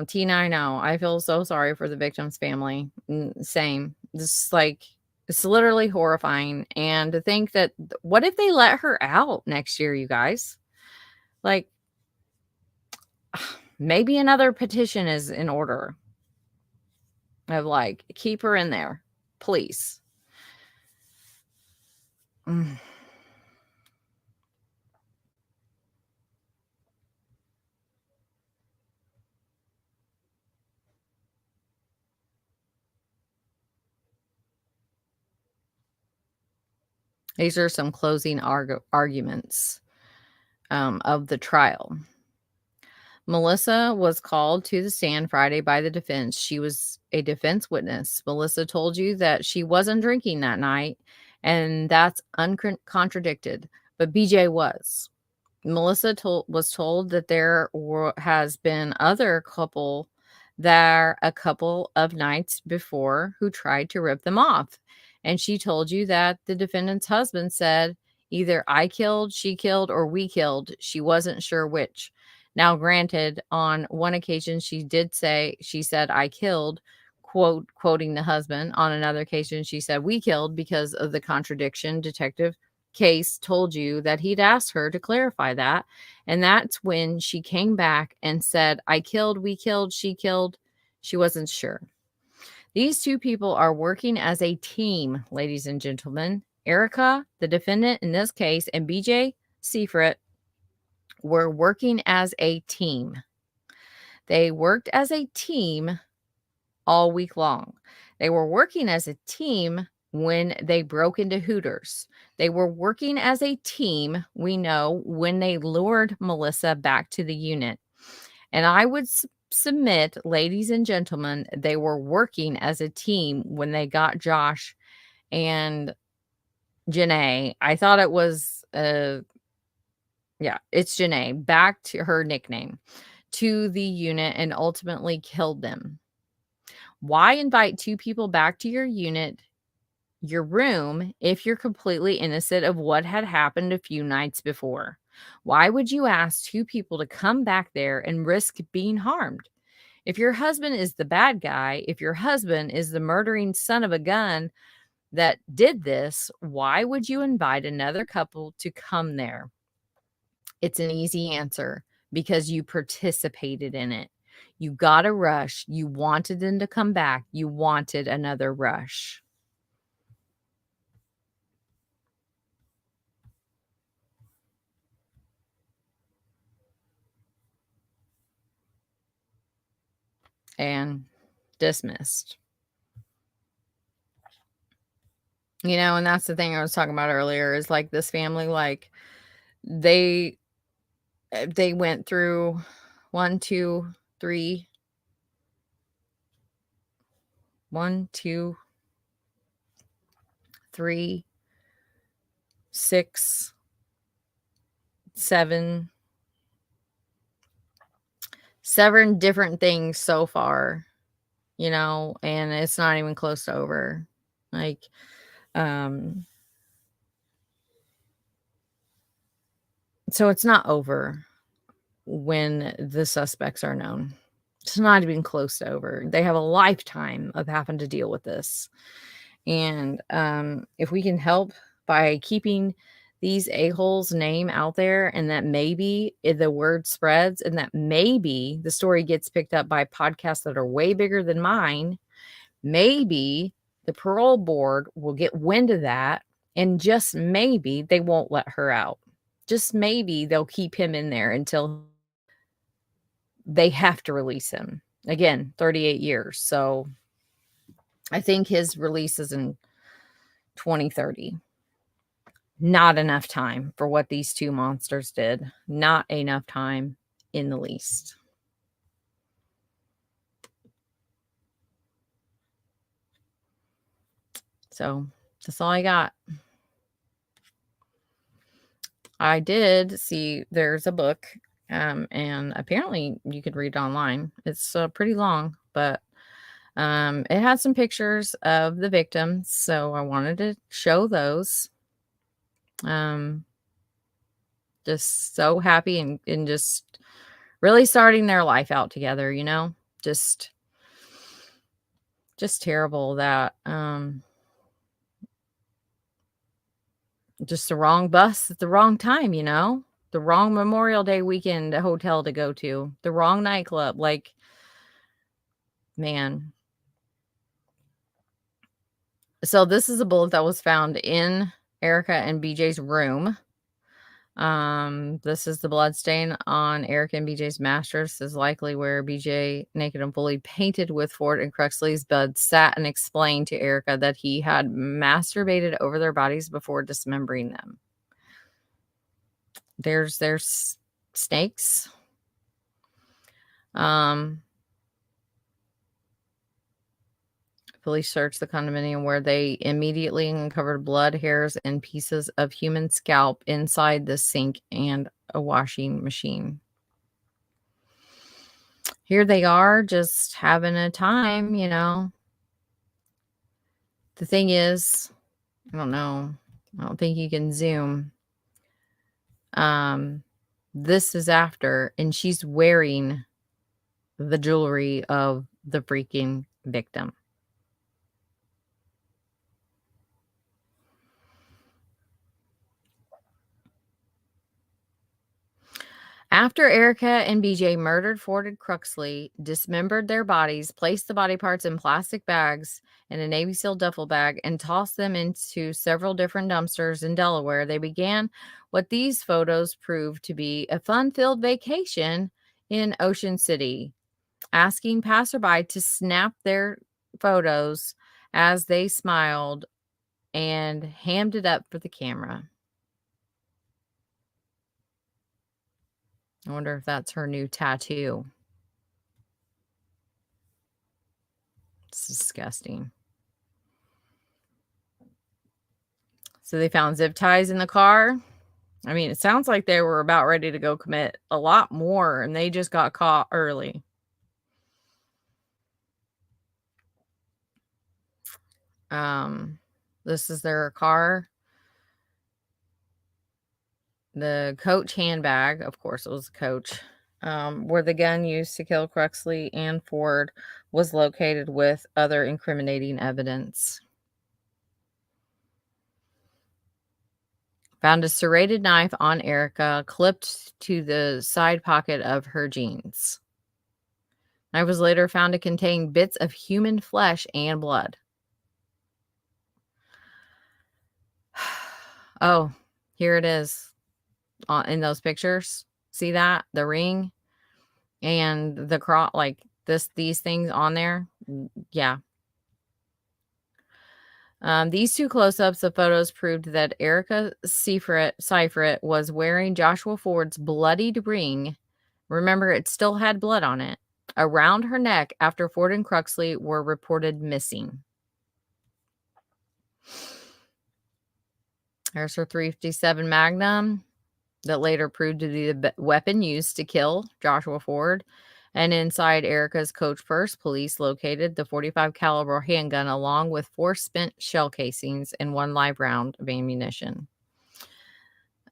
Tina, I know. I feel so sorry for the victim's family. Same. It's literally horrifying. And to think that, what if they let her out next year, you guys? Like, maybe another petition is in order of keep her in there, please. These are some closing arguments of the trial. Melissa was called to the stand Friday by the defense. She was a defense witness. Melissa told you that she wasn't drinking that night, and that's uncontradicted, but BJ was. Melissa was told that there has been other couple there a couple of nights before who tried to rip them off. And she told you that the defendant's husband said either I killed, she killed, or we killed. She wasn't sure which. Now, granted, on one occasion, she said, I killed, quoting the husband. On another occasion, she said, we killed because of the contradiction. Detective Case told you that he'd asked her to clarify that. And that's when she came back and said, I killed, we killed, she killed. She wasn't sure. These two people are working as a team, ladies and gentlemen. Erika, the defendant in this case, and BJ Sifrit were working as a team. They worked as a team all week long. They were working as a team when they broke into Hooters. They were working as a team, we know, when they lured Melissa back to the unit. And I would submit, ladies and gentlemen, they were working as a team when they got Josh and Janae. I thought it was, it's Janae, back to her nickname, to the unit and ultimately killed them. Why invite 2 people back to your unit, your room, if you're completely innocent of what had happened a few nights before? Why would you ask 2 people to come back there and risk being harmed? If your husband is the bad guy, if your husband is the murdering son of a gun that did this, why would you invite another couple to come there? It's an easy answer, because you participated in it. You got a rush. You wanted them to come back. You wanted another rush. And dismissed. And that's the thing I was talking about earlier, is this family, they went through 1, 2, 3, 1, 2, 3, 6, 7 different things so far, and it's not even close to over. So it's not over when the suspects are known. It's not even close to over. They have a lifetime of having to deal with this. And if we can help by keeping these a-holes' name out there, and that maybe the word spreads, and that maybe the story gets picked up by podcasts that are way bigger than mine, maybe the parole board will get wind of that, and just maybe they won't let her out. Just maybe they'll keep him in there until they have to release him. Again, 38 years. So I think his release is in 2030. Not enough time for what these two monsters did. Not enough time in the least. So that's all I got. I did see there's a book, and apparently you could read it online. It's pretty long, but it had some pictures of the victims, so I wanted to show those. Just so happy and just really starting their life out together, you know? Just terrible that just the wrong bus at the wrong time, you know? The wrong Memorial Day weekend hotel to go to, the wrong nightclub. Like, man. So this is a bullet that was found in Erika and BJ's room. This is the blood stain on Erika and BJ's mattress. This is likely where BJ, naked and fully painted with Ford and Cruxley's blood, sat and explained to Erika that he had masturbated over their bodies before dismembering them. There's snakes. Police searched the condominium where they immediately uncovered blood, hairs, and pieces of human scalp inside the sink and a washing machine. Here they are just having a time, you know. The thing is, I don't know. I don't think you can zoom. This is after, and she's wearing the jewelry of the freaking victim. After Erika and BJ murdered Ford and Cruxley, dismembered their bodies, placed the body parts in plastic bags in a Navy SEAL duffel bag, and tossed them into several different dumpsters in Delaware, they began what these photos proved to be a fun-filled vacation in Ocean City, asking passerby to snap their photos as they smiled and hammed it up for the camera. I wonder if that's her new tattoo. It's disgusting. So they found zip ties in the car. I mean, it sounds like they were about ready to go commit a lot more, and they just got caught early. This is their car. The Coach handbag, of course, it was a Coach, where the gun used to kill Cruxley and Ford was located with other incriminating evidence. Found a serrated knife on Erika, clipped to the side pocket of her jeans. Knife was later found to contain bits of human flesh and blood. Oh, here it is in those pictures. See that? The ring and the cross, like these things on there. Yeah. These two close-ups of photos proved that Erika Seifert was wearing Joshua Ford's bloodied ring. Remember, it still had blood on it, around her neck after Ford and Cruxley were reported missing. There's her .357 Magnum that later proved to be the weapon used to kill Joshua Ford. And inside Erika's Coach purse, police located the .45 caliber handgun along with 4 spent shell casings and 1 live round of ammunition.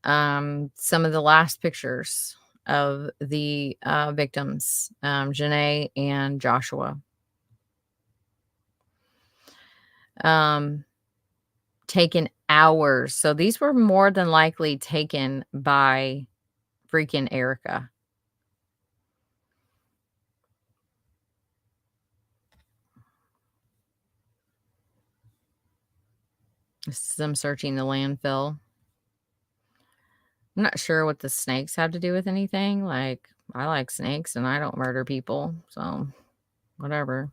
Some of the last pictures of the victims, Janae and Joshua. Taken hours. So these were more than likely taken by freaking Erika. This is them searching the landfill. I'm not sure what the snakes have to do with anything. Like, I like snakes and I don't murder people. So, whatever.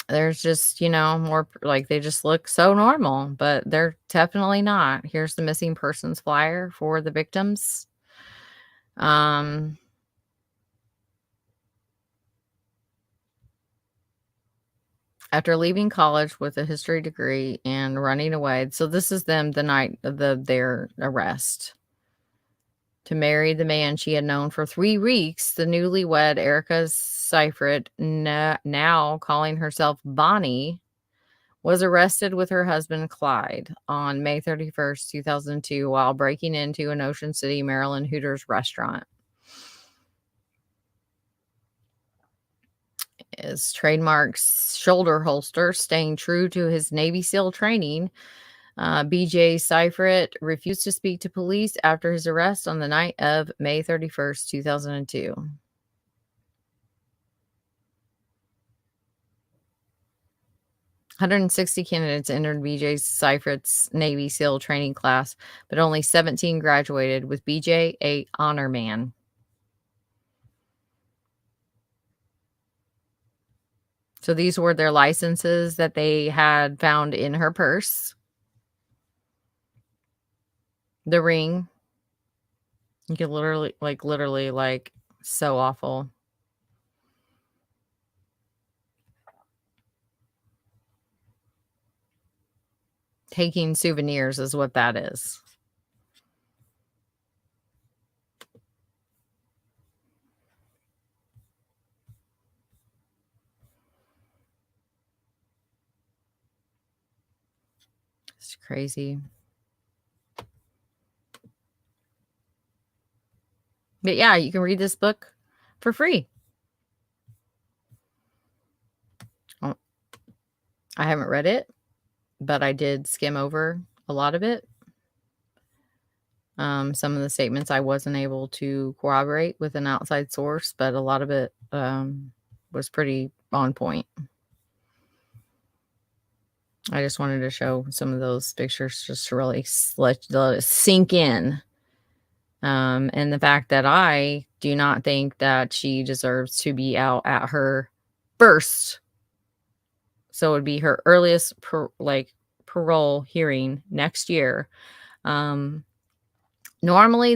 There's just, more like they just look so normal, but they're definitely not. Here's the missing persons flyer for the victims. After leaving college with a history degree and running away. So this is them the night of their arrest. To marry the man she had known for 3 weeks, the newlywed Erika Seifert, now calling herself Bonnie, was arrested with her husband Clyde on May 31st, 2002, while breaking into an Ocean City, Maryland Hooters restaurant. His trademark shoulder holster, staying true to his Navy SEAL training, BJ Seifert refused to speak to police after his arrest on the night of May 31st, 2002. 160 candidates entered BJ Seifert's Navy SEAL training class, but only 17 graduated, with BJ a honor man. So these were their licenses that they had found in her purse. The ring. You could literally, so awful. Taking souvenirs is what that is. It's crazy. But yeah, you can read this book for free. Oh, I haven't read it, but I did skim over a lot of it. Some of the statements I wasn't able to corroborate with an outside source, but a lot of it was pretty on point. I just wanted to show some of those pictures just to really let it sink in. And the fact that I do not think that she deserves to be out at her first. So it would be her earliest parole hearing next year. Normally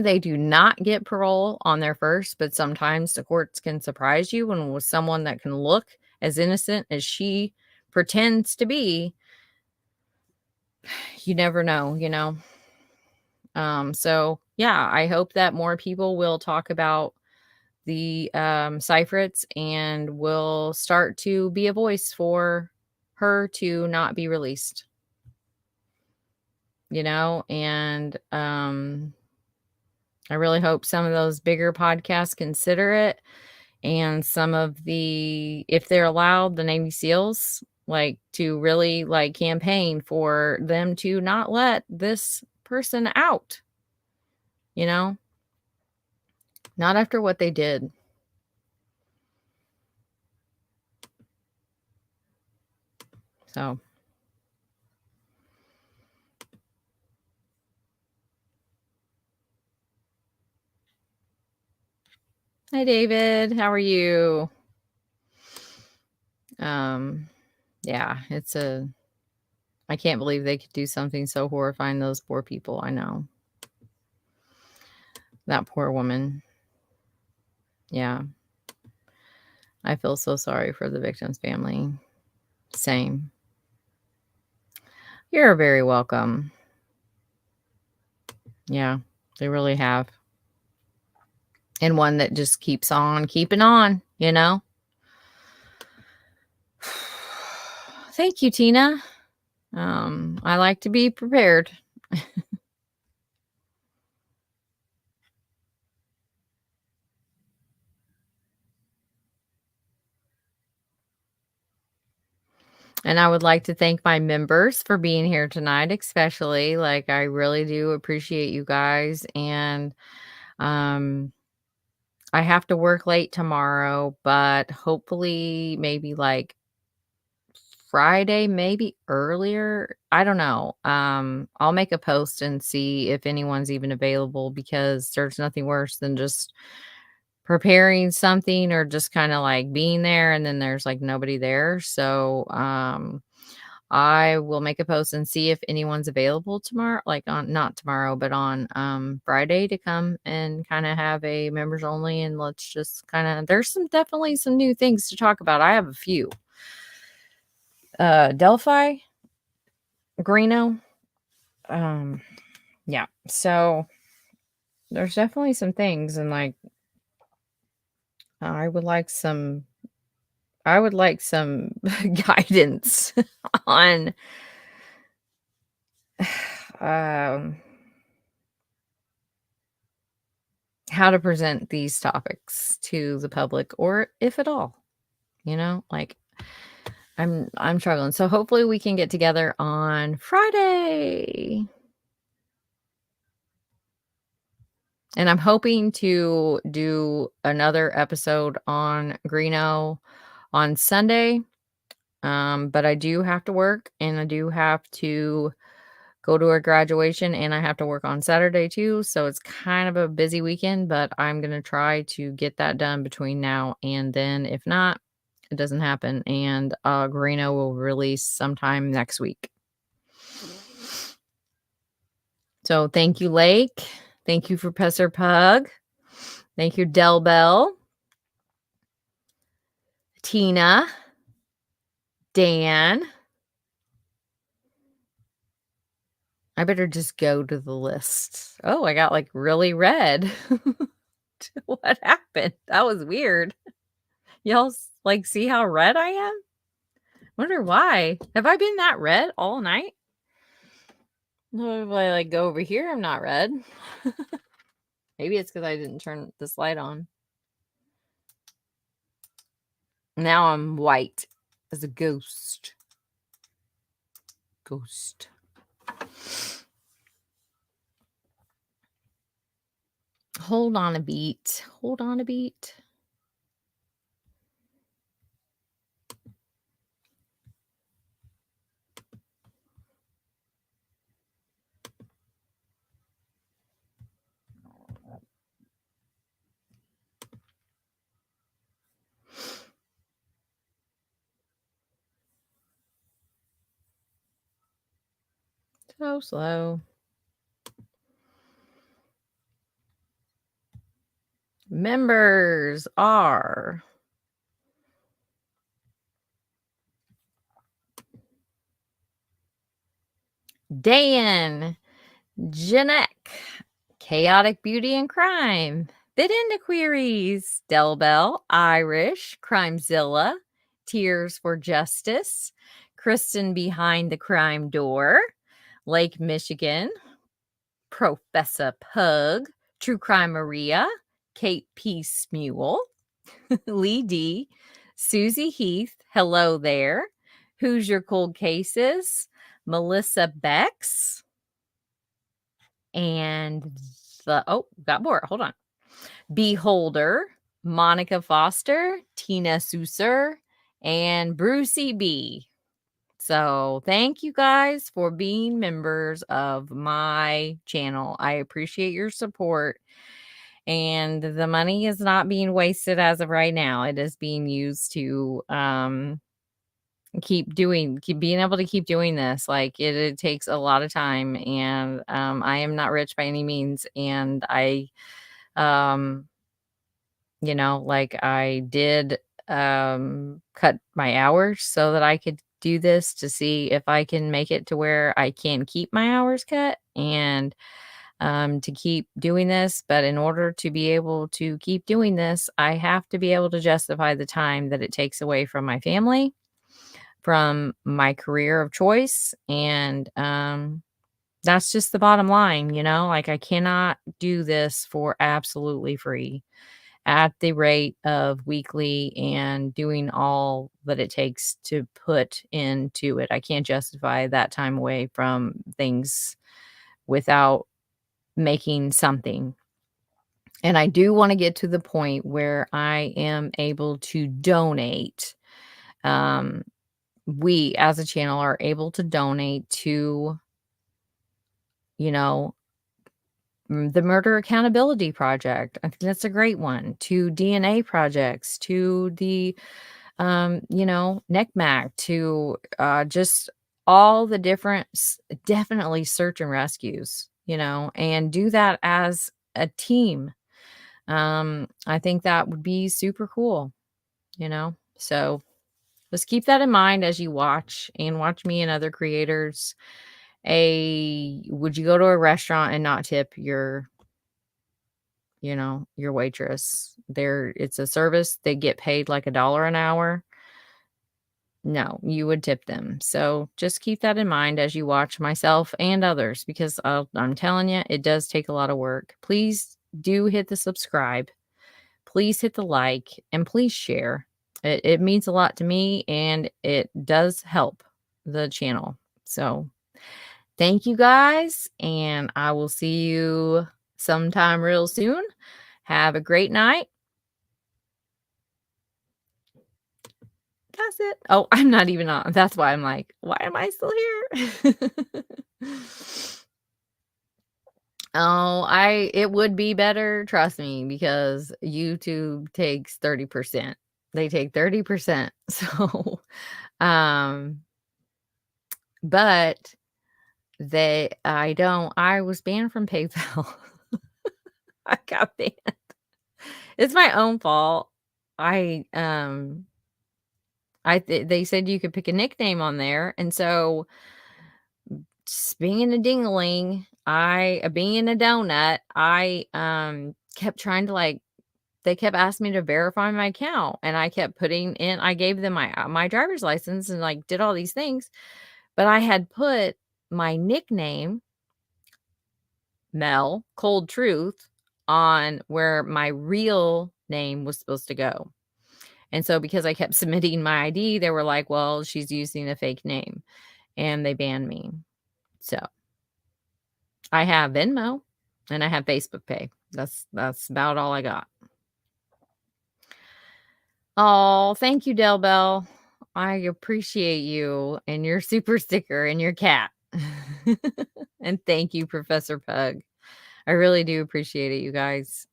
they do not get parole on their first, but sometimes the courts can surprise you when with someone that can look as innocent as she pretends to be. You never know, So yeah, I hope that more people will talk about the Seiferts and will start to be a voice for her to not be released. And I really hope some of those bigger podcasts consider it, and some of if they're allowed, the Navy SEALs, to really campaign for them to not let this person out, not after what they did. So hi David, how are you? Yeah, I can't believe they could do something so horrifying. Those poor people. I know. That poor woman. Yeah. I feel so sorry for the victim's family. Same. You're very welcome. Yeah, they really have. And one that just keeps on keeping on, Thank you, Tina. I like to be prepared. And I would like to thank my members for being here tonight, especially. Like, I really do appreciate you guys. And um, I have to work late tomorrow, but hopefully, maybe like Friday, maybe earlier. I don't know. I'll make a post and see if anyone's even available because there's nothing worse than just preparing something or just kind of like being there and then there's like nobody there. So, I will make a post and see if anyone's available tomorrow, like on not tomorrow, but on Friday to come and kind of have a members only. And let's just kind of, there's definitely some new things to talk about. I have a few. Delphi, Greeno. Yeah. So there's definitely some things and like I would like some guidance on um how to present these topics to the public or if at all, like I'm struggling. So hopefully we can get together on Friday. And I'm hoping to do another episode on Greeno on Sunday. But I do have to work and I do have to go to a graduation and I have to work on Saturday too. So it's kind of a busy weekend, but I'm going to try to get that done between now and then. If not, it doesn't happen. And Greeno will release sometime next week. So thank you, Lake. Thank you, Professor Pug. Thank you, Del Bell, Tina, Dan. I better just go to the list. Oh, I got like really red. What happened? That was weird. Y'all like see how red I am? Wonder why. Have I been that red all night? No, if I like go over here, I'm not red. Maybe it's because I didn't turn this light on. Now I'm white as a ghost. Ghost. Hold on a beat. Hold on a beat. So slow. Members are Dan, Janek, Chaotic Beauty and Crime, Bit Into Queries, Del Bell, Irish, Crimezilla, Tears for Justice, Kristen Behind the Crime Door, Lake Michigan, Professor Pug, True Crime Maria, Kate P. Smule, Lee D, Susie Heath, hello there, Who's Your Cold Cases, Melissa Bex, and got more. Hold on. Beholder, Monica Foster, Tina Susser, and Brucey B. So thank you guys for being members of my channel. I appreciate your support. And the money is not being wasted as of right now. It is being used to keep being able to keep doing this. Like it takes a lot of time and I am not rich by any means. And I like I did cut my hours so that I could do this to see if I can make it to where I can keep my hours cut and to keep doing this. But in order to be able to keep doing this, I have to be able to justify the time that it takes away from my family, from my career of choice. And that's just the bottom line, like I cannot do this for absolutely free. at the rate of weekly and doing all that it takes to put into it. I can't justify that time away from things without making something. And I do want to get to the point where I am able to donate. Um, we as a channel are able to donate to, you know, the Murder Accountability Project. I think that's a great one. To DNA projects, to the, NECMAC, to just all the different, definitely search and rescues, and do that as a team. I think that would be super cool, So just keep that in mind as you watch me and other creators. Would you go to a restaurant and not tip your waitress? It's a service. They get paid like $1 an hour. No, you would tip them. So just keep that in mind as you watch myself and others, because I'm telling you, it does take a lot of work. Please do hit the subscribe. Please hit the like, and please share. It means a lot to me, and it does help the channel. So thank you guys, and I will see you sometime real soon. Have a great night. That's it. Oh, I'm not even on. That's why I'm like, why am I still here? It would be better, trust me, because YouTube takes 30%. They take 30%. So, but I was banned from PayPal. I got banned. It's my own fault. They said you could pick a nickname on there, and so being a dingling, being a donut, I kept trying to they kept asking me to verify my account, and I kept I gave them my driver's license and did all these things, but I had put my nickname, Mel Cold Truth, on where my real name was supposed to go. And so because I kept submitting my ID, they were like, well, she's using a fake name, and they banned me. So I have Venmo and I have Facebook Pay. That's about all I got. Oh, thank you, Del Bell. I appreciate you and your super sticker and your cat. And thank you, Professor Pug. I really do appreciate it, you guys.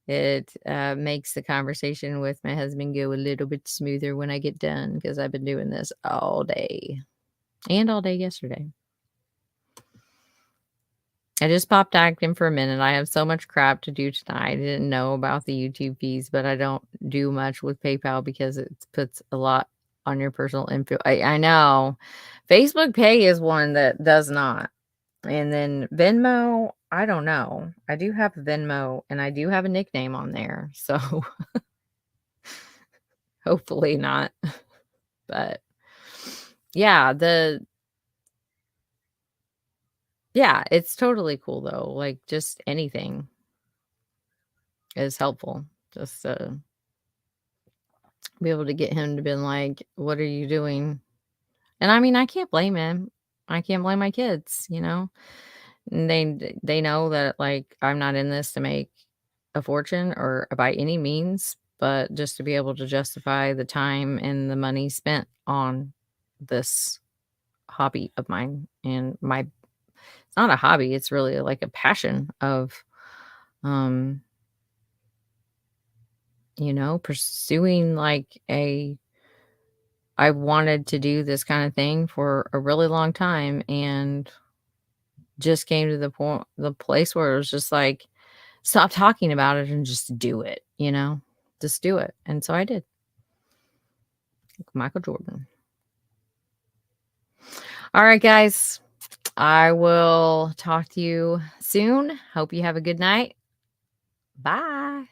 It makes the conversation with my husband go a little bit smoother when I get done, because I've been doing this all day and all day yesterday. I just popped acting for a minute. I have so much crap to do tonight. I didn't know about the YouTube fees, but I don't do much with PayPal because it puts a lot on your personal info. I know. Facebook Pay is one that does not. And then Venmo, I don't know. I do have Venmo, and I do have a nickname on there. So hopefully not. But yeah, it's totally cool though. Like, just anything is helpful. Just to be able to get him to be like, what are you doing? And I mean, I can't blame him. I can't blame my kids, And they know that I'm not in this to make a fortune or by any means, but just to be able to justify the time and the money spent on this hobby of mine. And it's not a hobby, it's really like a passion of pursuing I wanted to do this kind of thing for a really long time, and just came to the place where it was just like, stop talking about it and just do it, just do it. And so I did. Michael Jordan. All right, guys, I will talk to you soon. Hope you have a good night. Bye.